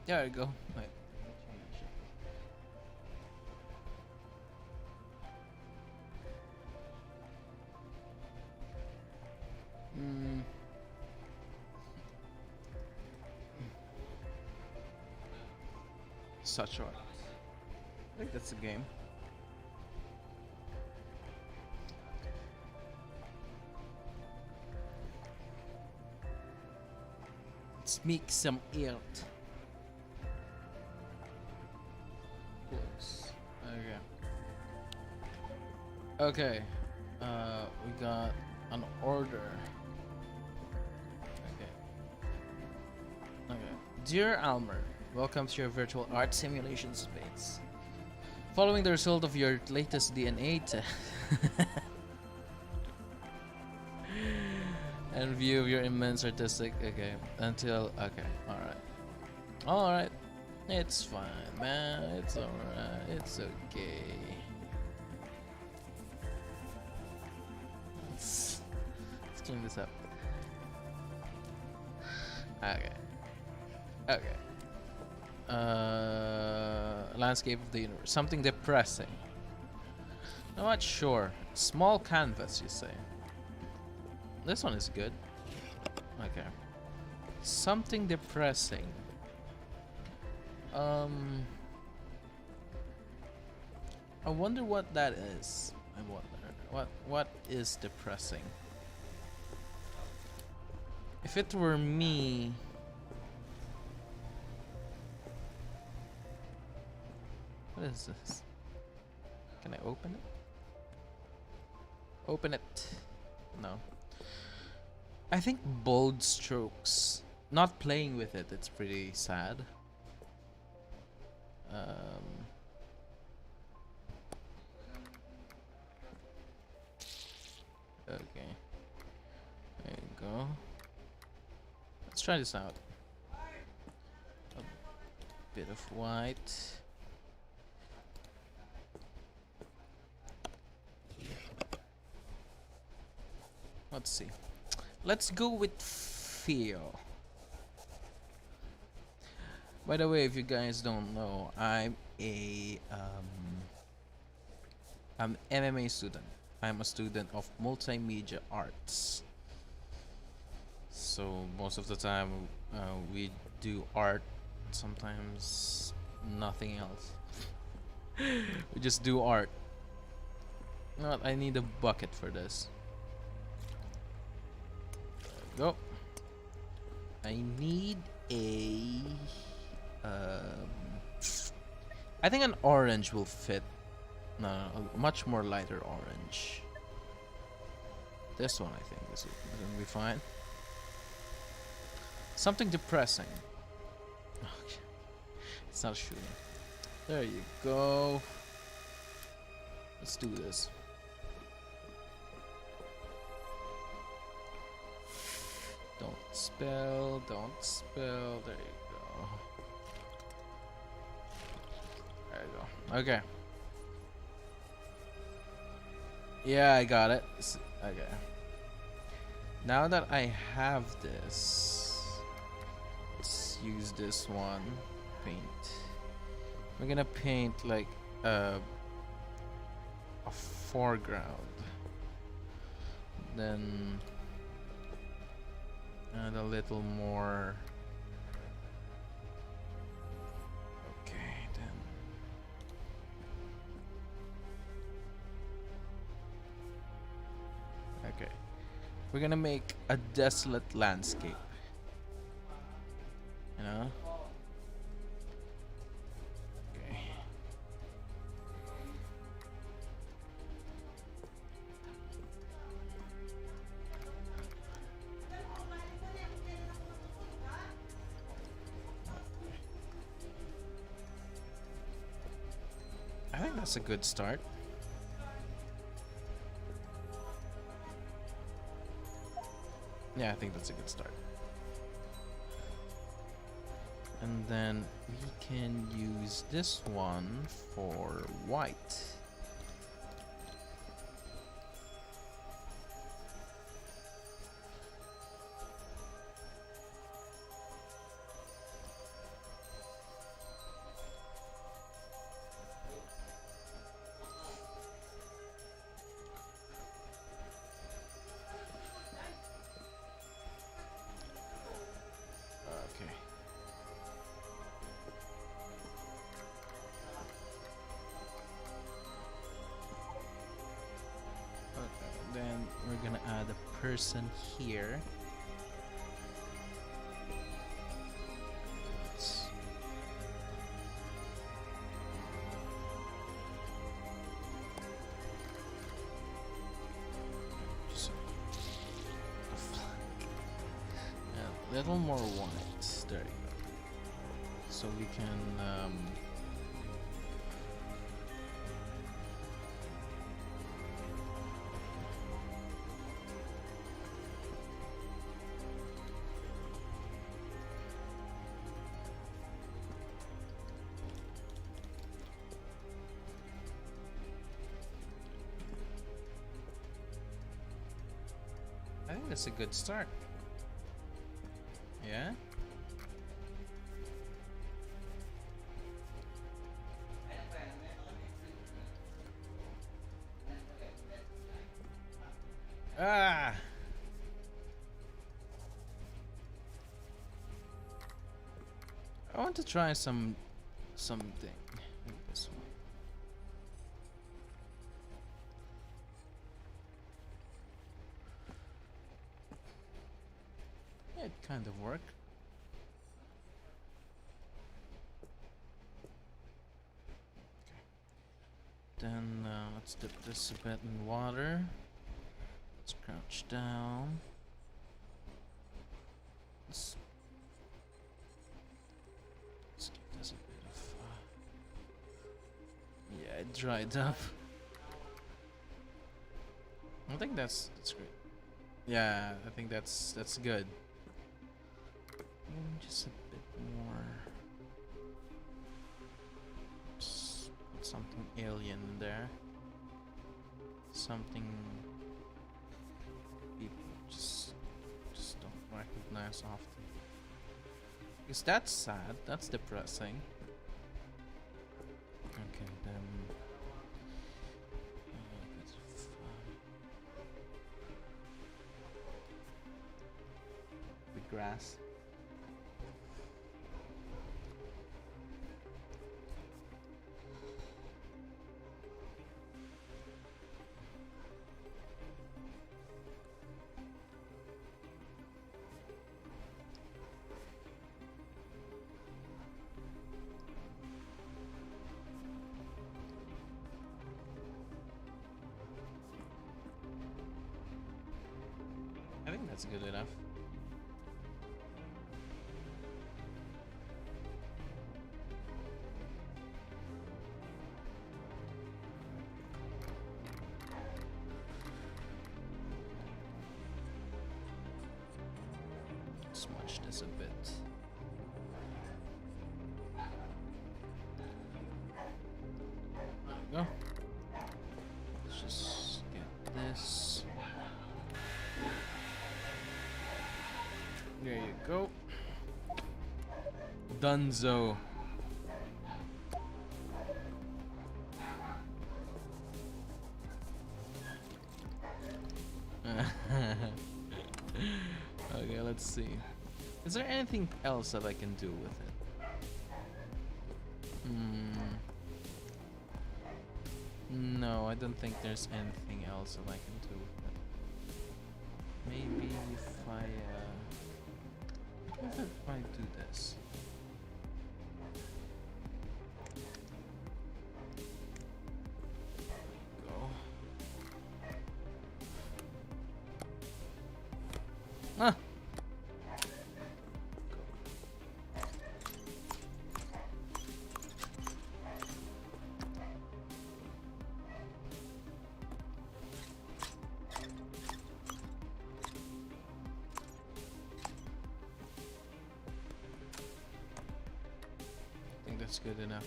There we go. Wait. Such art. I think that's a game. Let's make some art. Okay. We got an order. Okay. Dear Almer, welcome to your virtual art simulation space. Following the result of your latest DNA test and view of your immense artistic. Okay. Alright. It's fine, man. It's alright. It's okay. Let's clean this up. Okay. Landscape of the universe. Something depressing. I'm not sure. Small canvas, you say? This one is good. Okay. Something depressing. I wonder what that is. I wonder what is depressing. If it were me, what is this? Can I open it? Open it. No. I think bold strokes. Not playing with it, it's pretty sad. Okay. There you go. Let's try this out. A bit of white. Let's see. Let's go with feel. By the way, if you guys don't know, I'm a I'm MMA student. I'm a student of multimedia arts. So most of the time we do art, sometimes nothing else. We just do art. No, I need a bucket for this. There we go. I need a I think an orange will fit. No, a much more lighter orange. This one, I think, this will be fine. Something depressing. Okay. It's not shooting. There you go. Let's do this. Don't spill, don't spill. There you go. There you go. Okay. Yeah, I got it. Okay. Now that I have this, let's use this one. Paint. We're gonna paint like a foreground. Then add a little more. Okay, then. Okay. We're gonna make a desolate landscape. You know? Okay. I think that's a good start. Yeah, I think that's a good start. And then we can use this one for white. Okay. Okay, then we're gonna add a person here. Let's- Just a flag. A little more white. There you go. So we can I think that's a good start. Yeah? Ah! I want to try something. Maybe this one. Yeah, it kind of worked. Then let's dip this a bit in water. Let's crouch down. Let's give this a bit of. Yeah, it dried up. I think that's great. Yeah, I think that's good. Just a bit more. Just put something alien in there. Something people just don't recognize often. Because that's sad. That's depressing. Okay, then. The grass. I think that's good enough. smudge this a bit. There we go. Let's just get this. There you go. Dunzo. Okay, let's see. Is there anything else that I can do with it? No, I don't think there's anything else that I can do with it. Maybe if I do this. Go. Ah. I think that's good enough.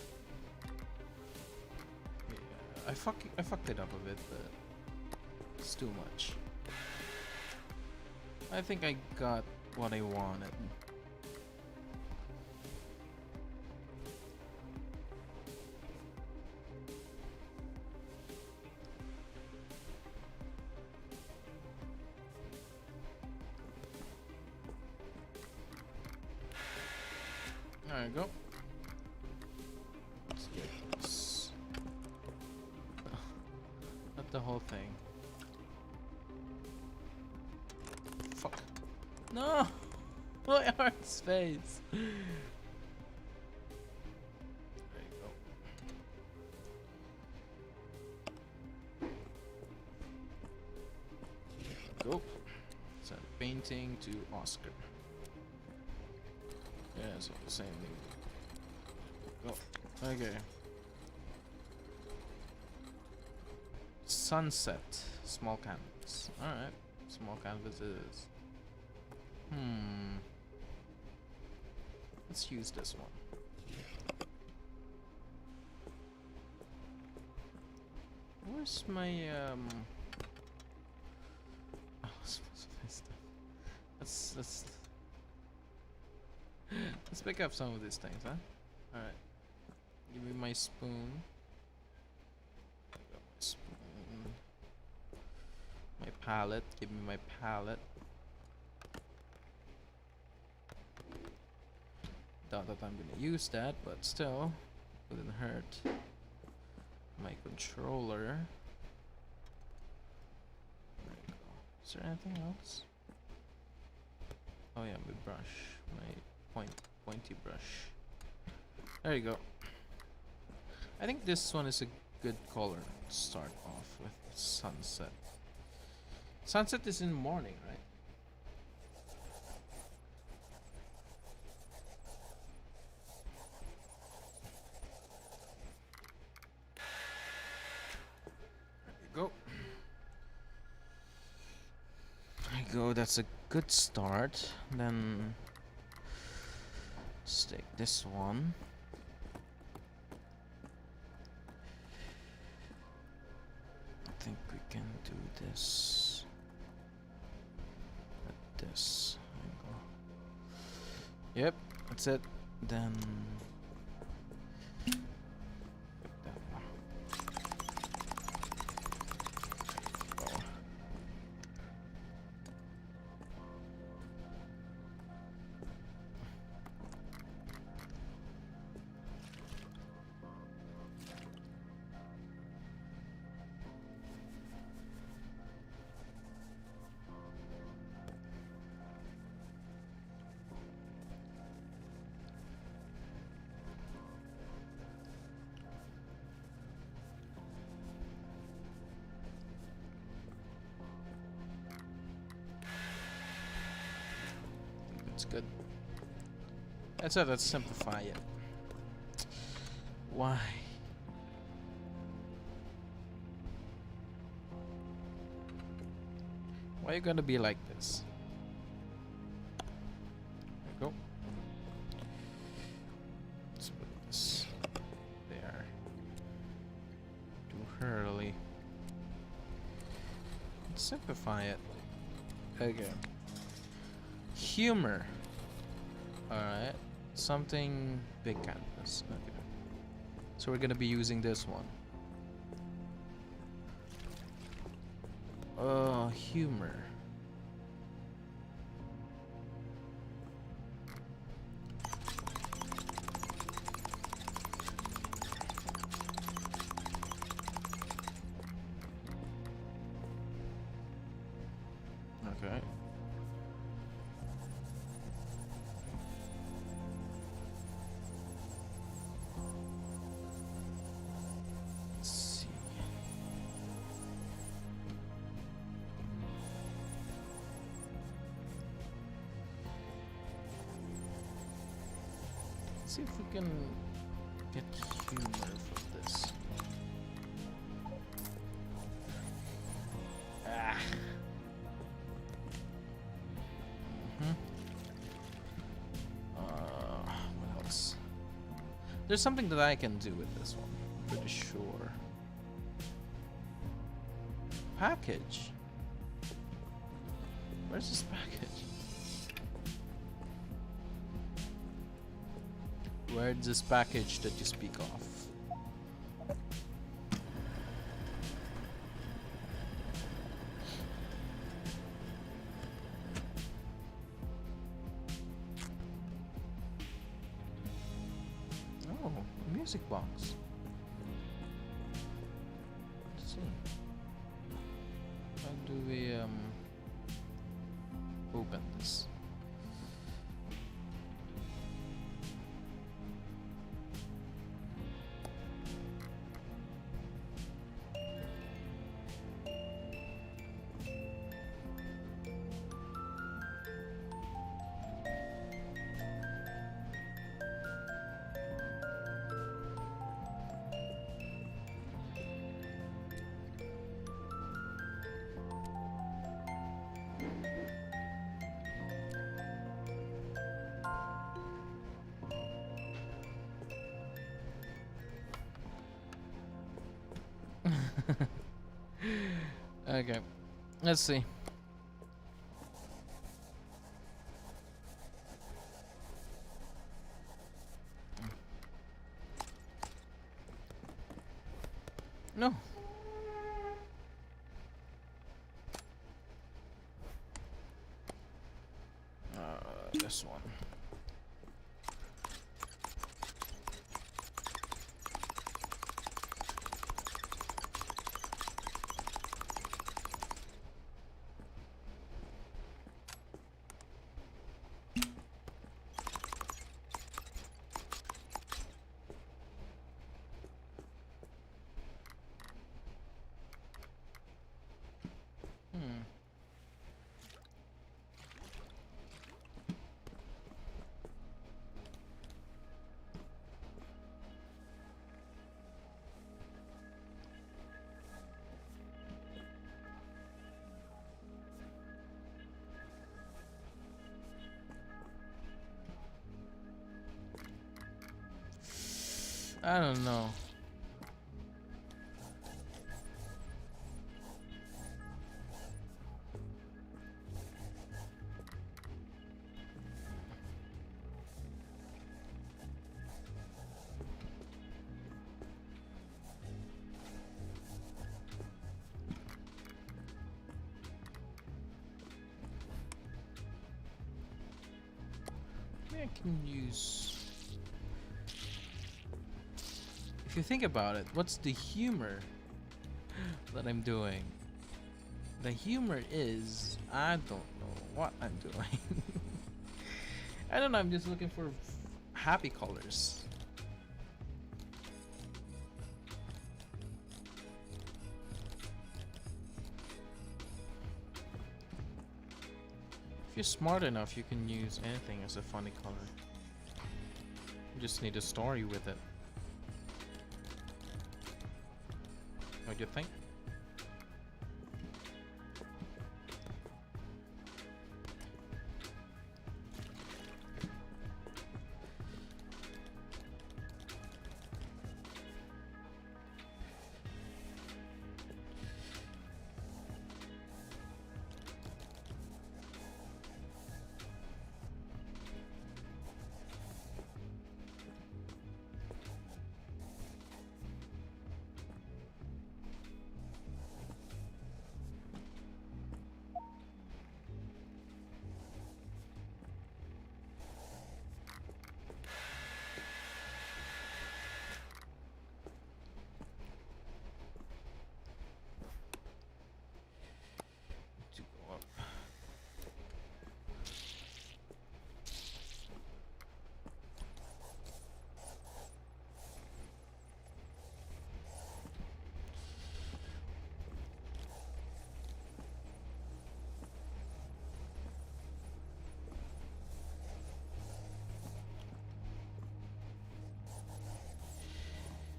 Yeah, I fucked it up a bit, but it's too much. I think I got what I wanted. There you go. Let's get this. Not the whole thing. Fuck. No! My heart's face! There you go. Go. Send painting to Oscar. Yeah, so the same thing. Go. Okay. Sunset. Small canvas. Alright. Small canvas it is. Let's use this one. Where's my oh, specify stuff. Let's pick up some of these things, huh? Alright. Give me my spoon. I got my spoon. My palette. Give me my palette. Doubt that I'm gonna use that, but still, wouldn't hurt. My controller. There you go. Is there anything else? Oh yeah, my brush. My pointy brush. There you go. I think this one is a good color to start off with. Sunset. Sunset is in the morning, right? Go. There you go, that's a good start. Then let's take this one. I think we can do this. Like this. There you go. Yep, that's it. Then that one. It's good. That's it, let's simplify it. Why? Why you gonna be like this? curly. Let's simplify it. Okay. Humor. Alright. Something big canvas. Okay. So we're gonna be using this one. Humor. Okay. Let's see. Let's see if we can get humor from this. Ah. What else? There's something that I can do with this one. Pretty sure. Package. Where's this package? Where's this package that you speak of? Oh, a music box. Let's see. How do we open this? Okay, let's see. No. This one. I don't know. Maybe I can use. If you think about it, what's the humor that I'm doing? The humor is I don't know what I'm doing. I don't know, I'm just looking for happy colors. If you're smart enough, you can use anything as a funny color. You just need a story with it. What do you think?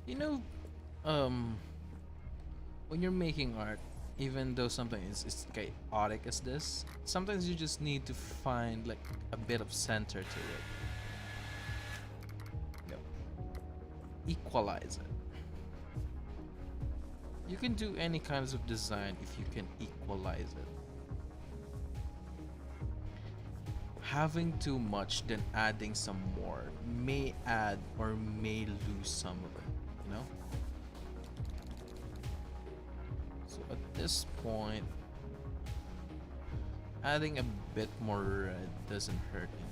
You know, um, when you're making art, even though something is chaotic as this, sometimes you just need to find like a bit of center to it. Yep. Equalize it. You can do any kinds of design if you can equalize it. Having too much then adding some more may add or may lose some of it, you know? So at this point, adding a bit more red doesn't hurt him.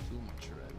Too much red.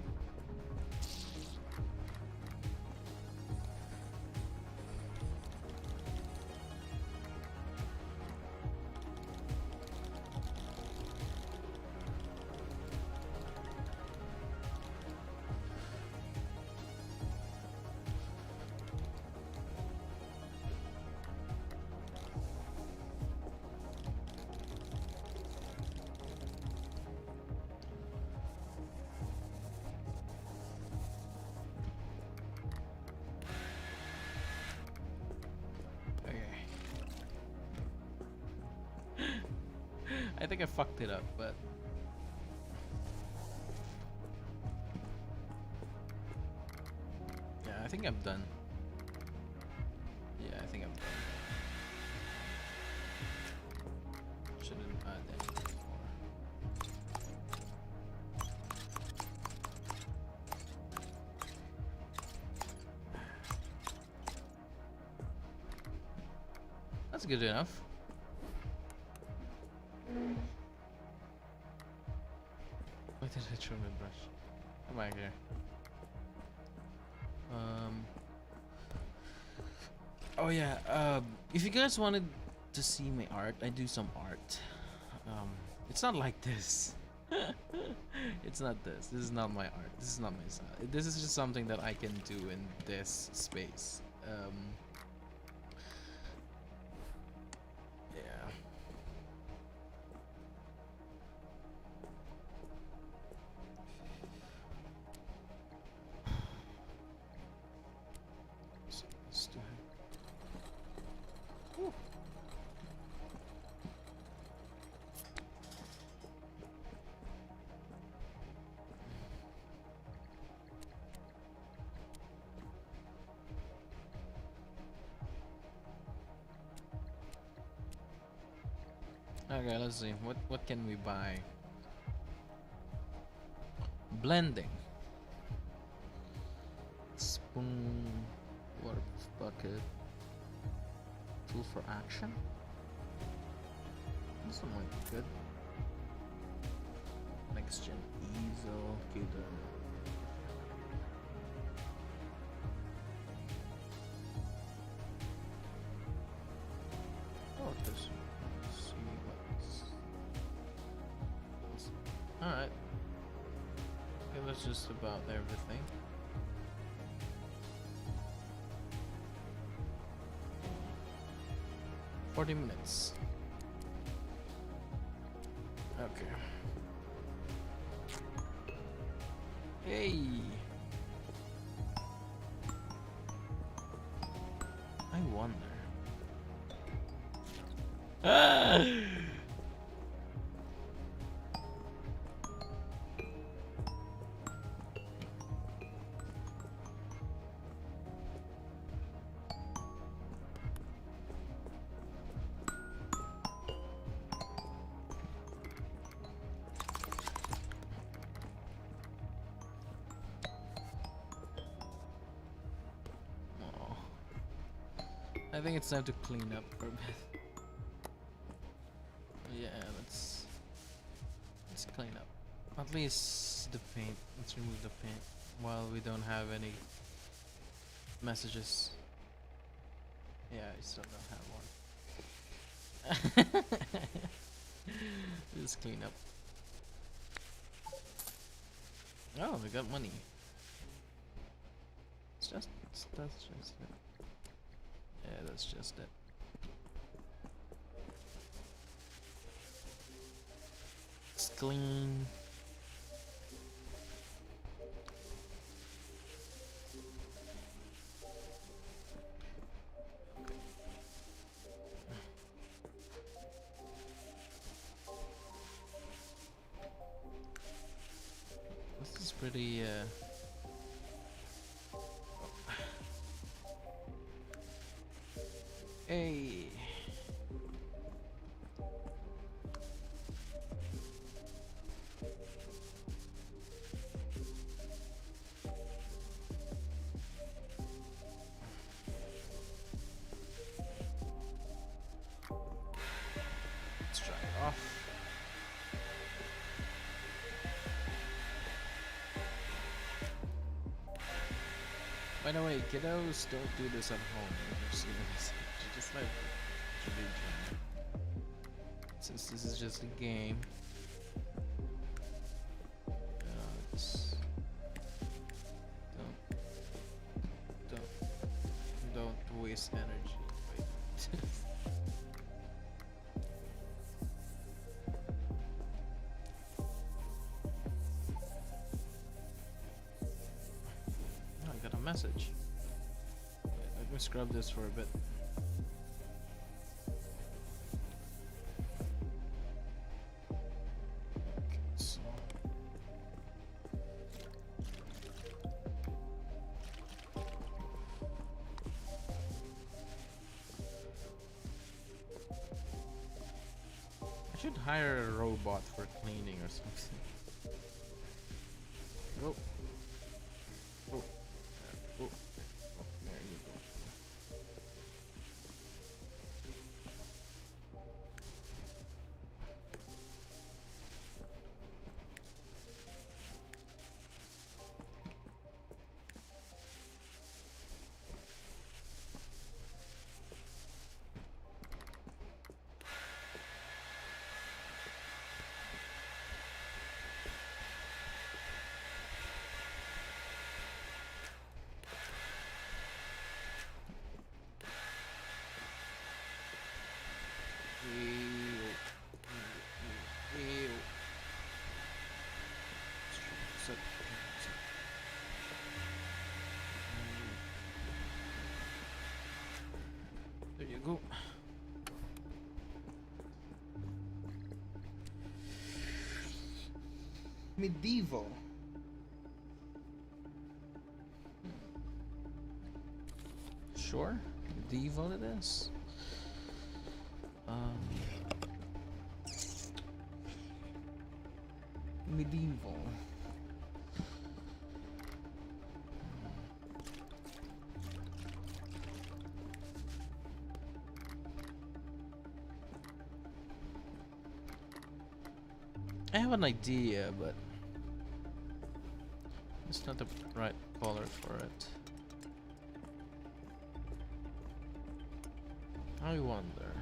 I think I fucked it up, but yeah, I think I'm done. Yeah, I think I'm done. Shouldn't add anything more. That's good enough. Why did I throw my brush? Come back here. Oh yeah. If you guys wanted to see my art, I do some art. It's not like this. It's not this. This is not my art. This is not my style. This is just something that I can do in this space. Yeah. So let's do it. Whew. Okay, let's see. What can we buy? Blending. Spoon, waterproof bucket, tool for action. This one might be good. Next gen easel, Gator. Oh, this one. Let's see what's. Alright. Okay, that's just about everything. $40. Okay. Hey. I wonder. Ah! I think it's time to clean up for a bit. Yeah, let's clean up. At least the paint. Let's remove the paint while we don't have any messages. Yeah, I still don't have one. Let's clean up. Oh, we got money. That's just it. Yeah, that's just it. Let's Looks clean. This is pretty hey. Let's try it off. By the way, kiddos, don't do this at home. If you're seeing this, you just like religion. Since this is just a game, it's- don't waste energy. Wait. Oh, I got a message. Let me scrub this for a bit. Okay, so I should hire a robot for cleaning or something. Oh. Oh. Oh. Oh, there you go. There you go. Medieval. Sure, medieval it is. Medieval. I have an idea, but it's not the right color for it. I wonder.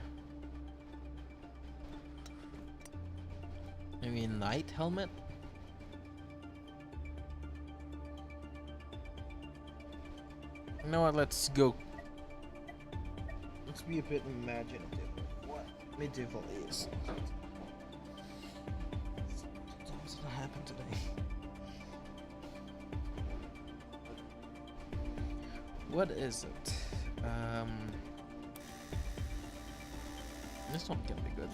Maybe a knight helmet? You know what, let's go. Let's be a bit imaginative of what medieval is. What's gonna happen today? What is it? This one can be good.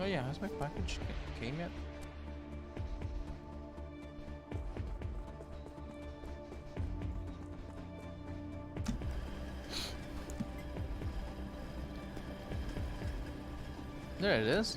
Oh yeah, has my package came yet? There it is.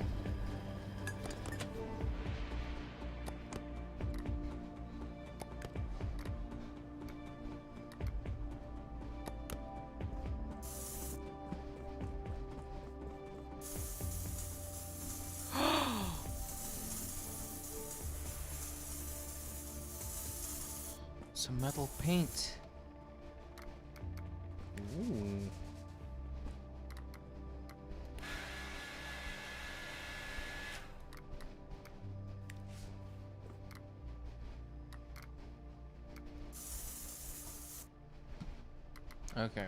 Some metal paint. Ooh. Okay.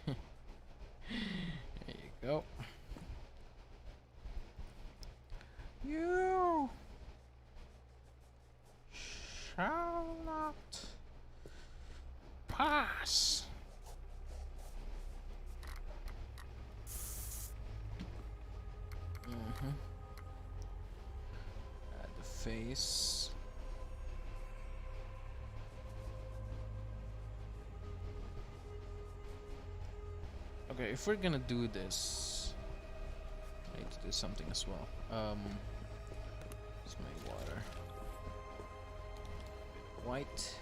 There you go. You shall not pass. Add the face. Okay, if we're gonna do this, I need to do something as well. Let's make water. White.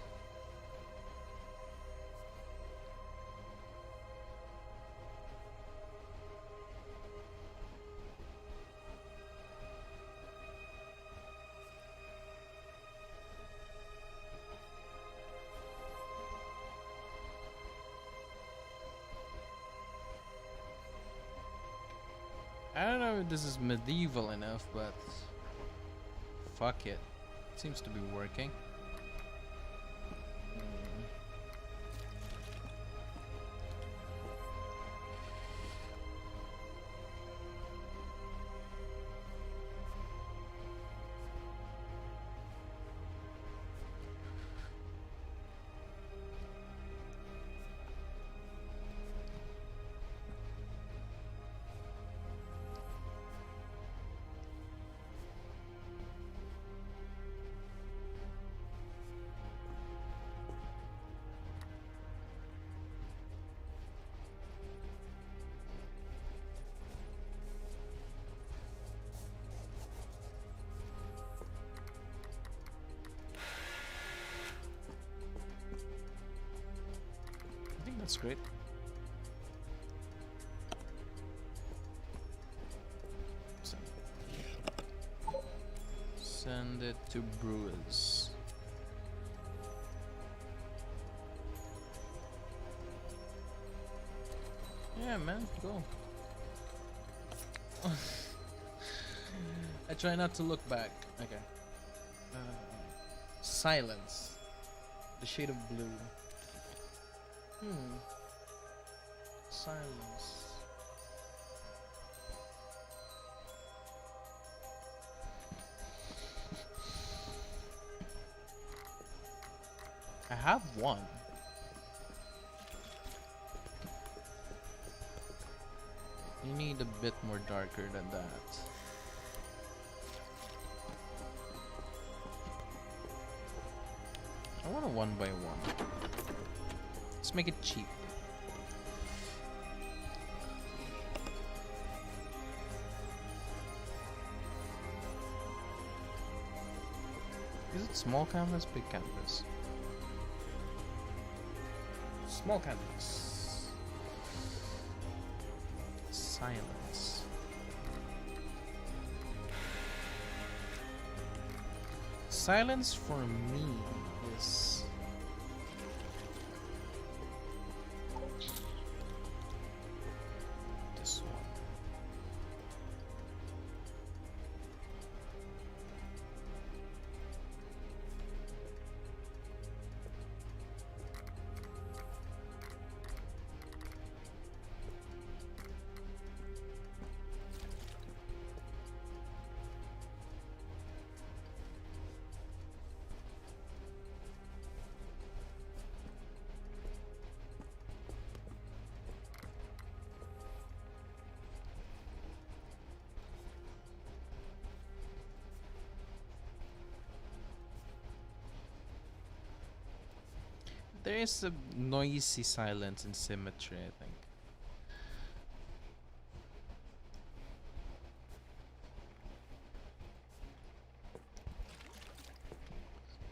I don't know if this is medieval enough, but fuck it. Seems to be working. I think that's great. Send it to Brewers. Yeah, man, go. I try not to look back. Okay. Silence. The shade of blue. Silence. I have one. You need a bit more darker than that. I want a 1x1. Let's make it cheap. Is it small canvas, big canvas? Small canvas. Silence. Silence for me is this one. There is a noisy silence in Symmetry, I think.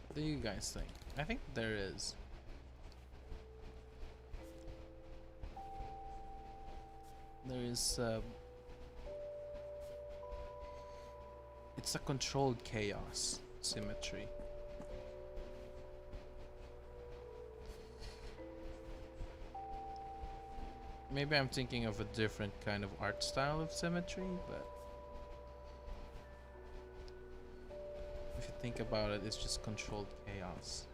What do you guys think? I think there is. is it's a controlled chaos symmetry. Maybe I'm thinking of a different kind of art style of symmetry, but if you think about it, it's just controlled chaos.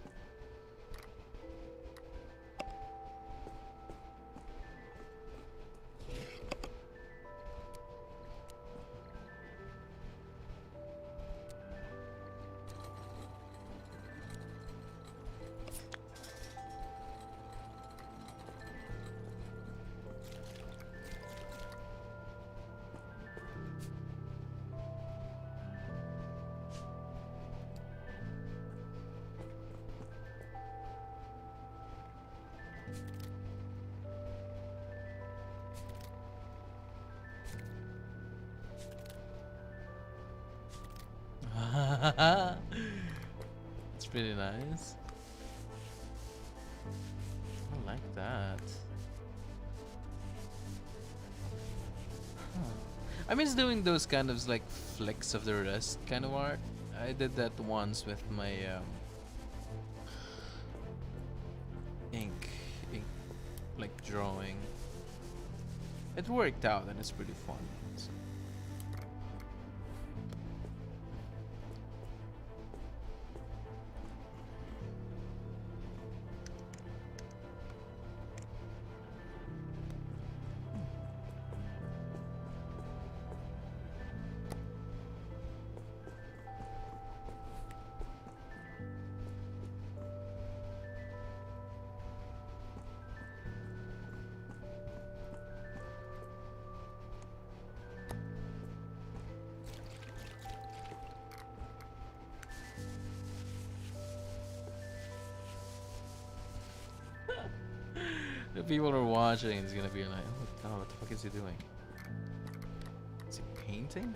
It's pretty nice. I like that. Huh. I miss doing those kind of like flicks of the wrist kind of art. I did that once with my ink like drawing. It worked out and it's pretty fun. So. The people are watching, it's gonna be like, oh god, what the fuck is he doing? Is he painting?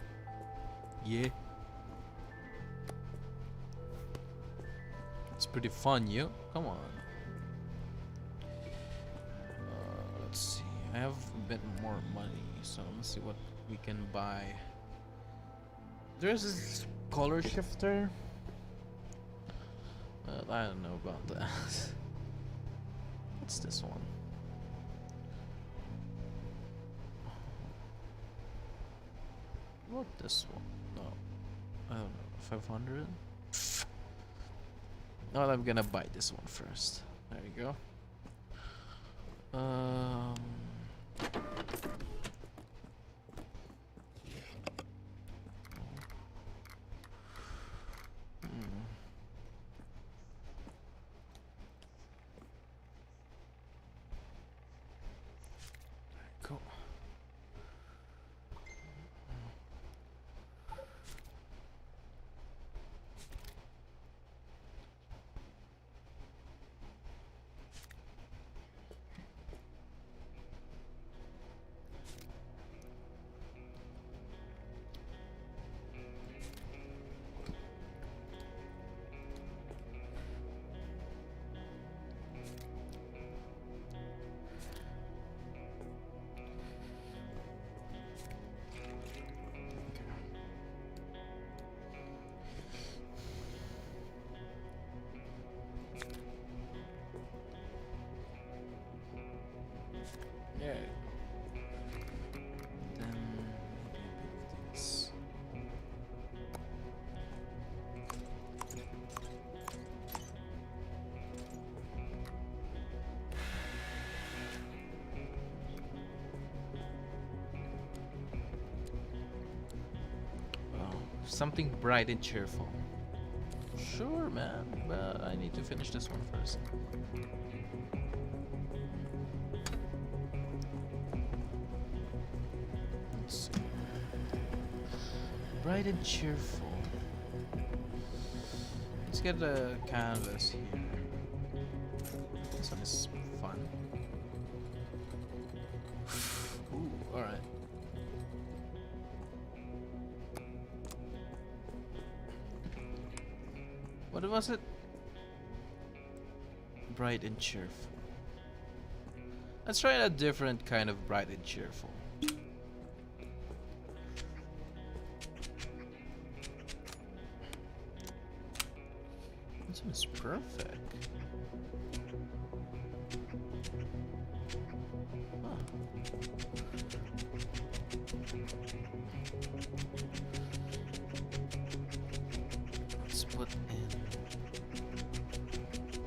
Yeah. It's pretty fun, you. Come on. Let's see. I have a bit more money, so let's see what we can buy. There's this color shifter. I don't know about that. What's this one? What this one? No, I don't know. 500. Well, I'm gonna buy this one first. There you go. Cool. Yeah. Then maybe a bit of this. Oh, something bright and cheerful. Sure, man, but I need to finish this one first. Let's see. Bright and cheerful. Let's get a canvas here. This one is fun. Ooh, alright. What was it? Bright and cheerful. Let's try a different kind of bright and cheerful. This one's perfect. Huh. Let's put in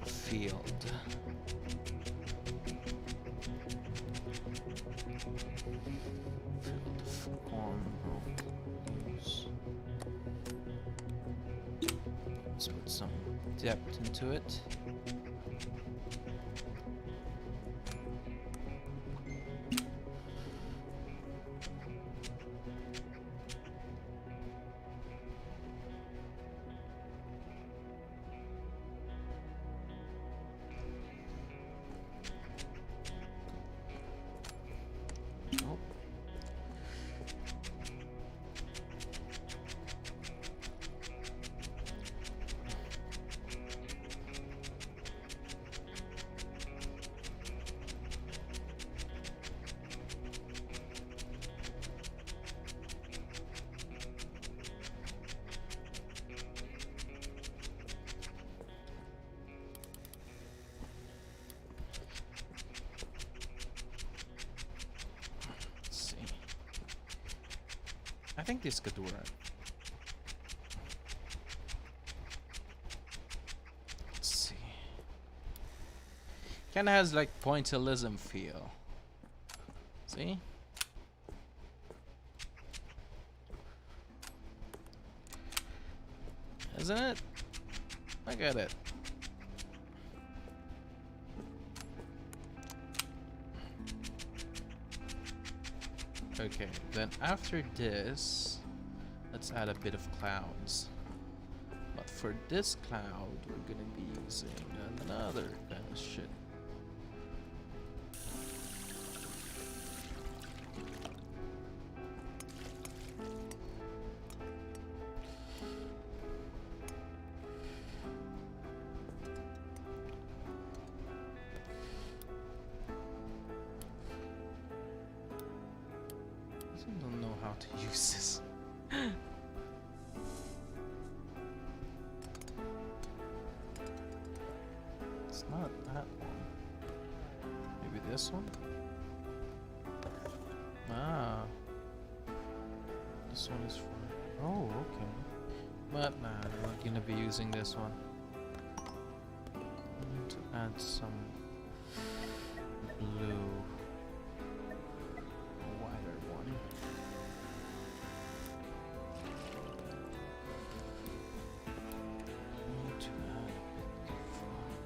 a field. Field of corn, leaves. Let's put some depth into it. Oh. Let's see. I think this could work. Let's see. Kinda has like pointillism feel. See? Isn't it? Look at it. Okay, then after this, let's add a bit of clouds. But for this cloud, we're gonna be using another kind of shit. I don't know how to use this. It's not that one. Maybe this one? Ah. This one is for... Oh, okay. But nah, we're not gonna be using this one. I need to add some blue. A wider one. Need to add a bit of that one.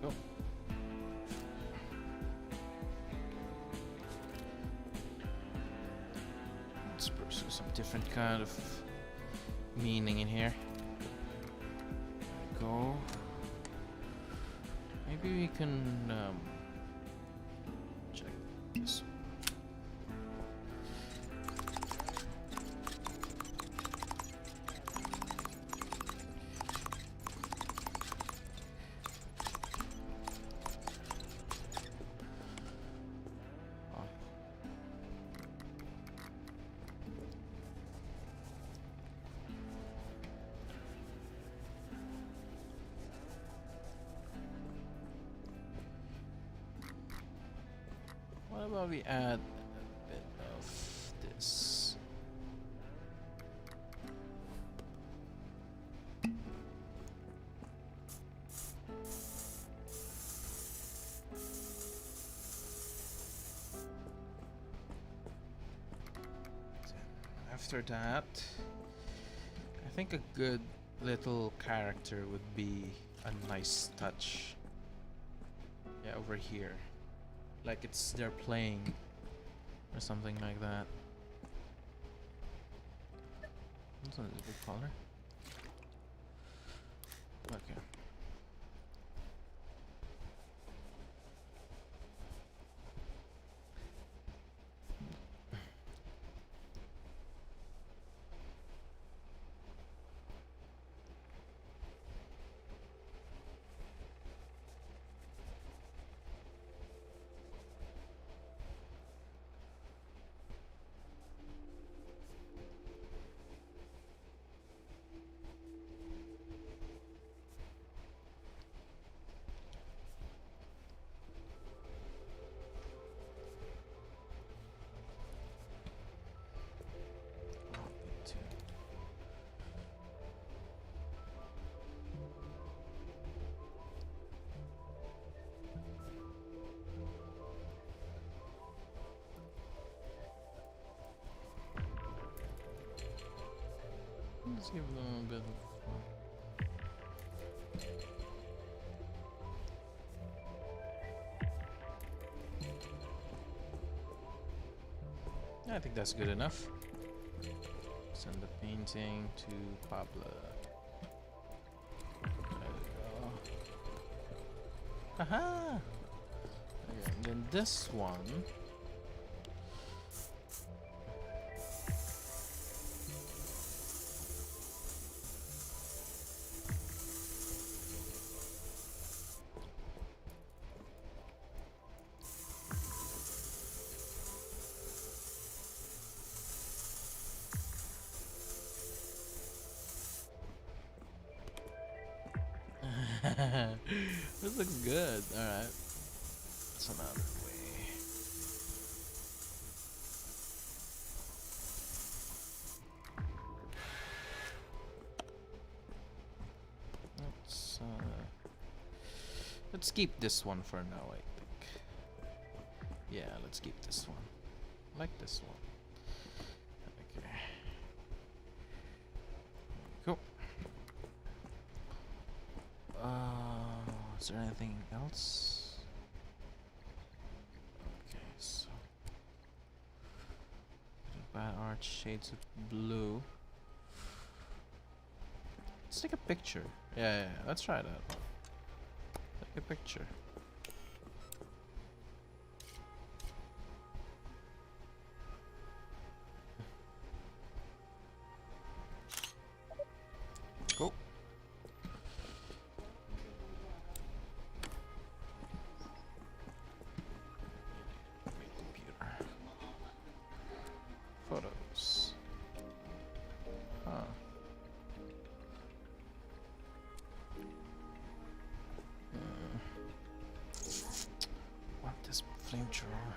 Go. Let's pursue some different kind of meaning in here. There we go. Maybe we can check this. Oh. What about we add a bit of this? After that, I think a good little character would be a nice touch. Yeah, over here. Like it's they're playing or something like that. This one is a good color. Okay. Let's give them a bit of fun. I think that's good enough. Send the painting to Pablo. There we go. Haha! Okay, and then this one. This looks good. Alright. It's another way. Let's keep this one for now, I think. Yeah, let's keep this one. I like this one. Okay. Cool. Is there anything else? Okay, so bad art, shades of blue. Let's take a picture. Yeah, let's try that. Take a picture. Cool. Computer. Photos. Huh. Want this flamethrower?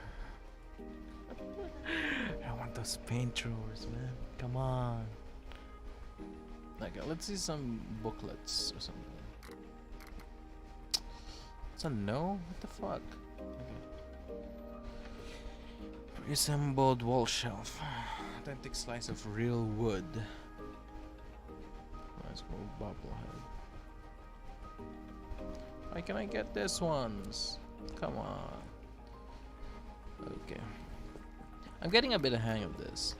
I want those painthrowers, man. Come on. Okay, let's see some booklets or something. It's a no? What the fuck? Okay. Reassembled wall shelf. Authentic slice of real wood. Let's go bobblehead. Why can I get this ones? Come on. Okay. I'm getting a bit of hang of this.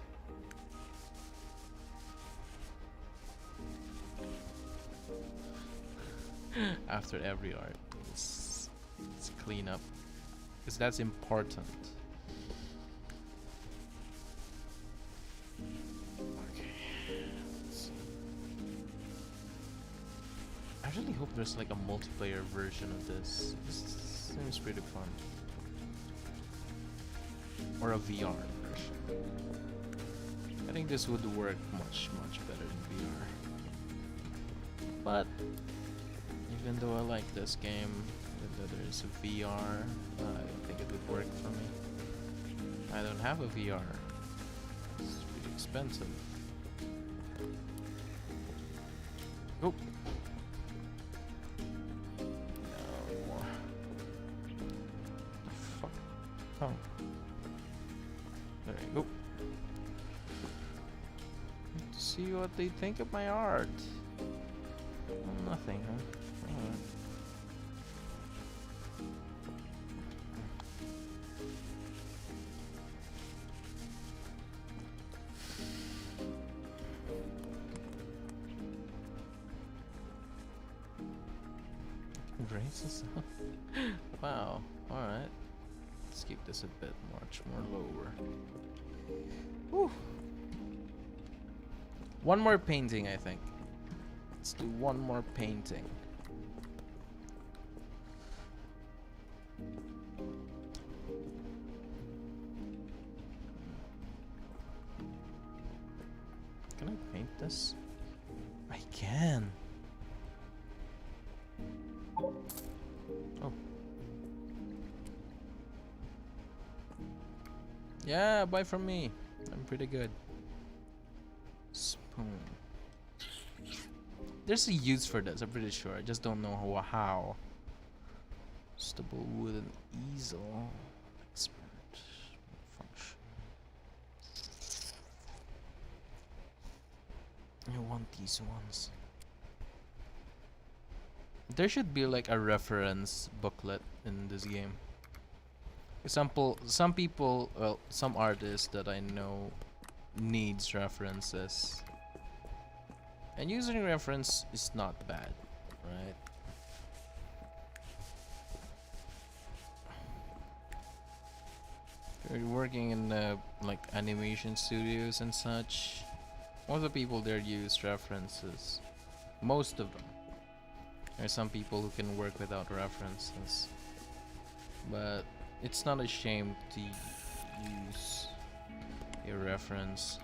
After every art, let's clean up, because that's important. Okay. Let's see. I really hope there's like a multiplayer version of this. This seems pretty fun. Or a VR version. I think this would work much better in VR. But even though I like this game, even though there is a VR, I don't think it would work for me. I don't have a VR. It's pretty expensive. Oh. No more. Fuck. Oh. There you go. To see what they think of my art. Well, nothing, huh? Alright. Graces? Wow, alright. Let's keep this a bit much more lower. Whew. One more painting, I think. Let's do one more painting. Can I paint this? I can. Oh. Yeah, buy from me. I'm pretty good. Spoon. There's a use for this, I'm pretty sure. I just don't know how. Stable wooden easel. Expert. Function. I want these ones. There should be like a reference booklet in this game. Example, some people, well, some artists that I know needs references. And using reference is not bad, right? If you're working in like animation studios and such, most of the people there use references. Most of them. There are some people who can work without references, but it's not a shame to use a reference.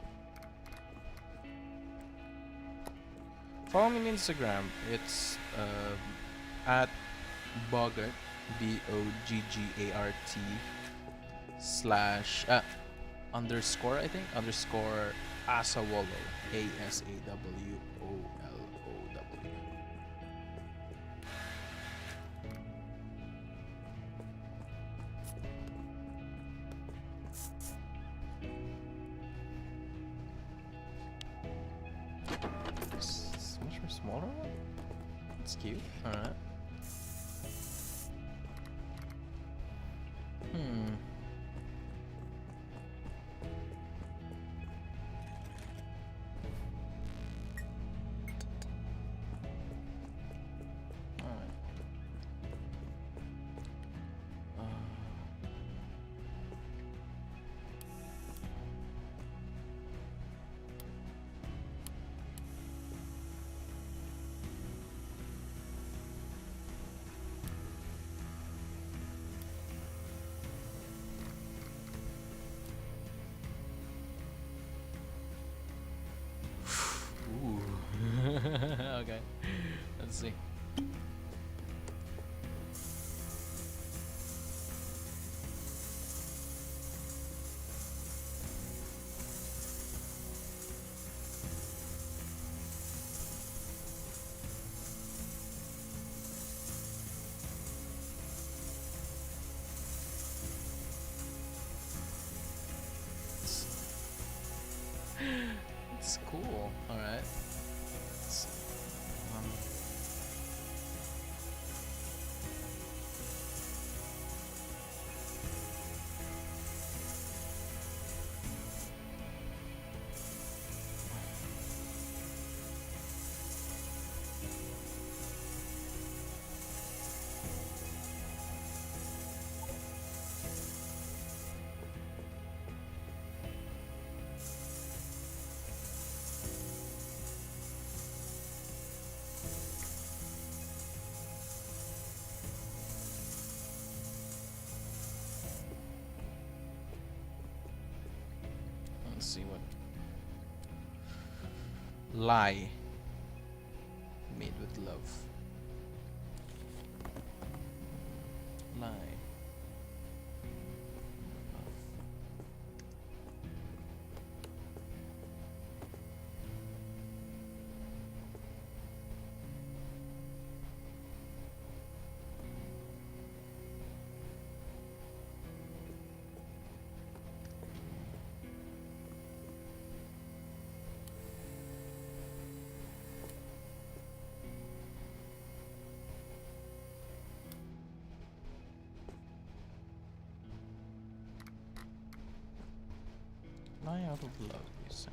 Follow me on Instagram. It's at Boggart, Boggart / underscore, I think, underscore Asawolo, ASAWOLOW. It's much more smaller one? It's cute. Alright. Alright. Ooh. Okay. Let's see. It's cool. All right. Um, Let's see what lie made with love. Lie. Love. Lie out of love, you say.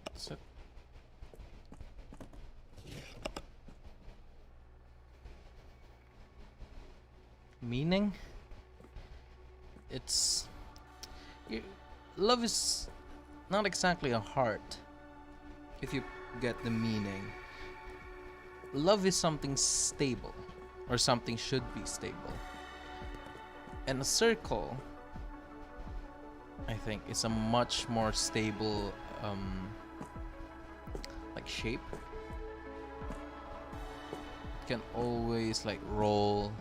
That's it. Meaning? It's love is not exactly a heart, if you get the meaning. Love is something stable, or something should be stable. And a circle, I think, is a much more stable like shape. It can always like roll.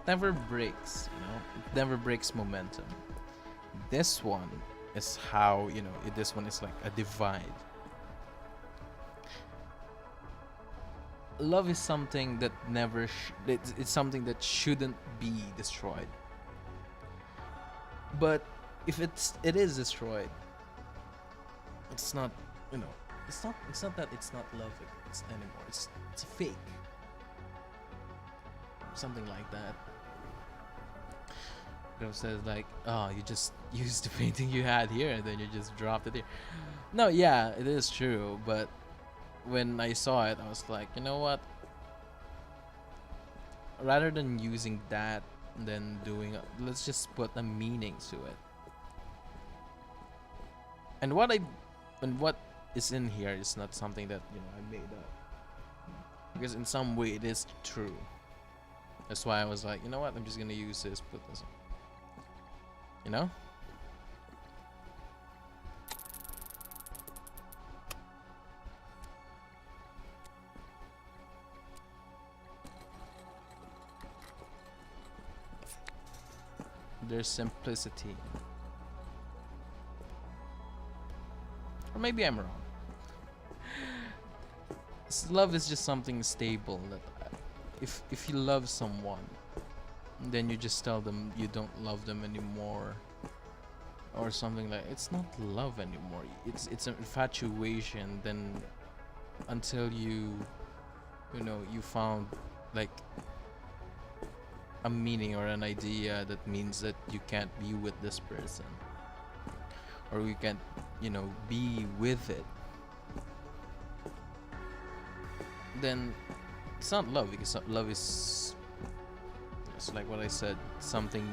Never breaks, you know, it never breaks momentum. This one is how, you know, this one is like a divide. Love is something that never it's something that shouldn't be destroyed. But if it is destroyed, it's not, you know, it's not that it's not love it's anymore. It's a fake. Something like that. It says like, oh, you just used the painting you had here and then you just dropped it here. No, yeah, it is true, but when I saw it, I was like, you know what? Rather than using that and then doing, let's just put a meaning to it. And what is in here is not something that, you know, I made up, because in some way it is true. That's why I was like, you know what? I'm just gonna use this, put this. You know. There's simplicity. Or maybe I'm wrong. Love is just something stable. That if you love someone, then you just tell them you don't love them anymore, or something like, it's not love anymore. It's an infatuation. Then until you know, you found like a meaning or an idea that means that you can't be with this person, or you can't, you know, be with it, then it's not love, because love is, it's like what I said, something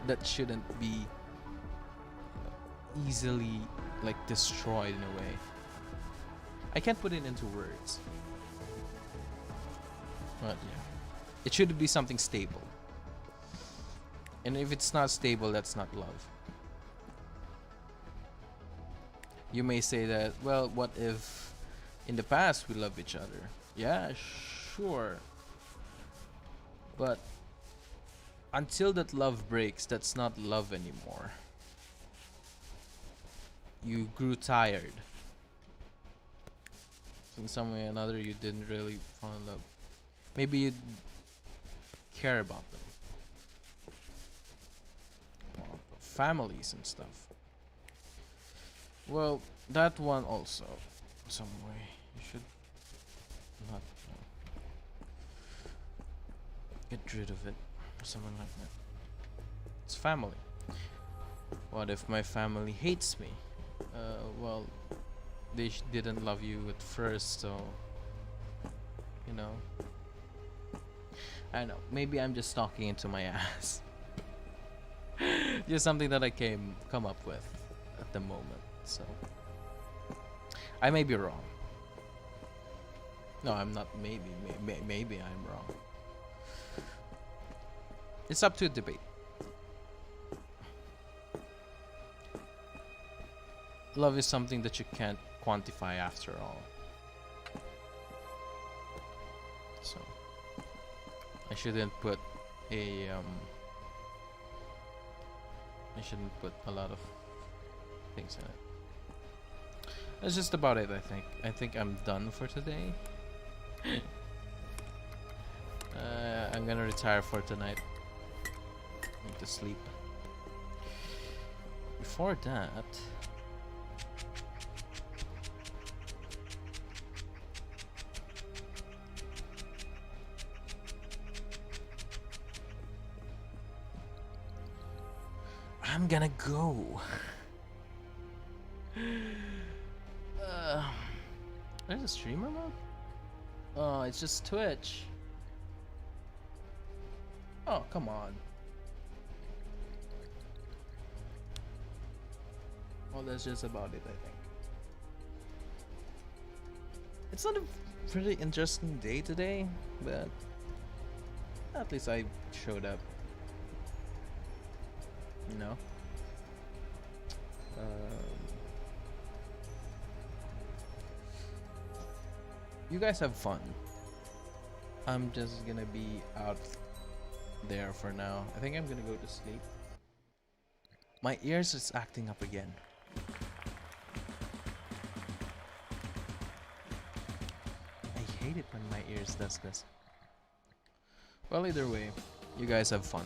that shouldn't be easily like destroyed in a way. I can't put it into words, but yeah. It should be something stable. And if it's not stable, that's not love. You may say that, well, what if in the past we love each other? Yeah, sure. But until that love breaks, that's not love anymore. You grew tired. In some way or another, you didn't really fall in love. Maybe you care about them, or families and stuff. Well, that one also, some way, you should not get rid of it, or something like that. It's family. What if my family hates me? Well, they didn't love you at first, so, you know. I don't know, maybe I'm just talking into my ass. Just something that I come up with at the moment, so I may be wrong. No, I'm not. Maybe I'm wrong. It's up to debate. Love is something that you can't quantify after all. So I shouldn't put a a lot of things in it. That's just about it, I think I'm done for today. I'm gonna retire for tonight. Need to sleep. Before that, I'm gonna go. There's a streamer mode? Oh, it's just Twitch. Oh, come on. Well, that's just about it, I think. It's not a pretty interesting day today, but at least I showed up. You know? You guys have fun. I'm just gonna be out there for now. I think I'm gonna go to sleep. My ears is acting up again. I hate it when my ears does this. Well, either way, you guys have fun.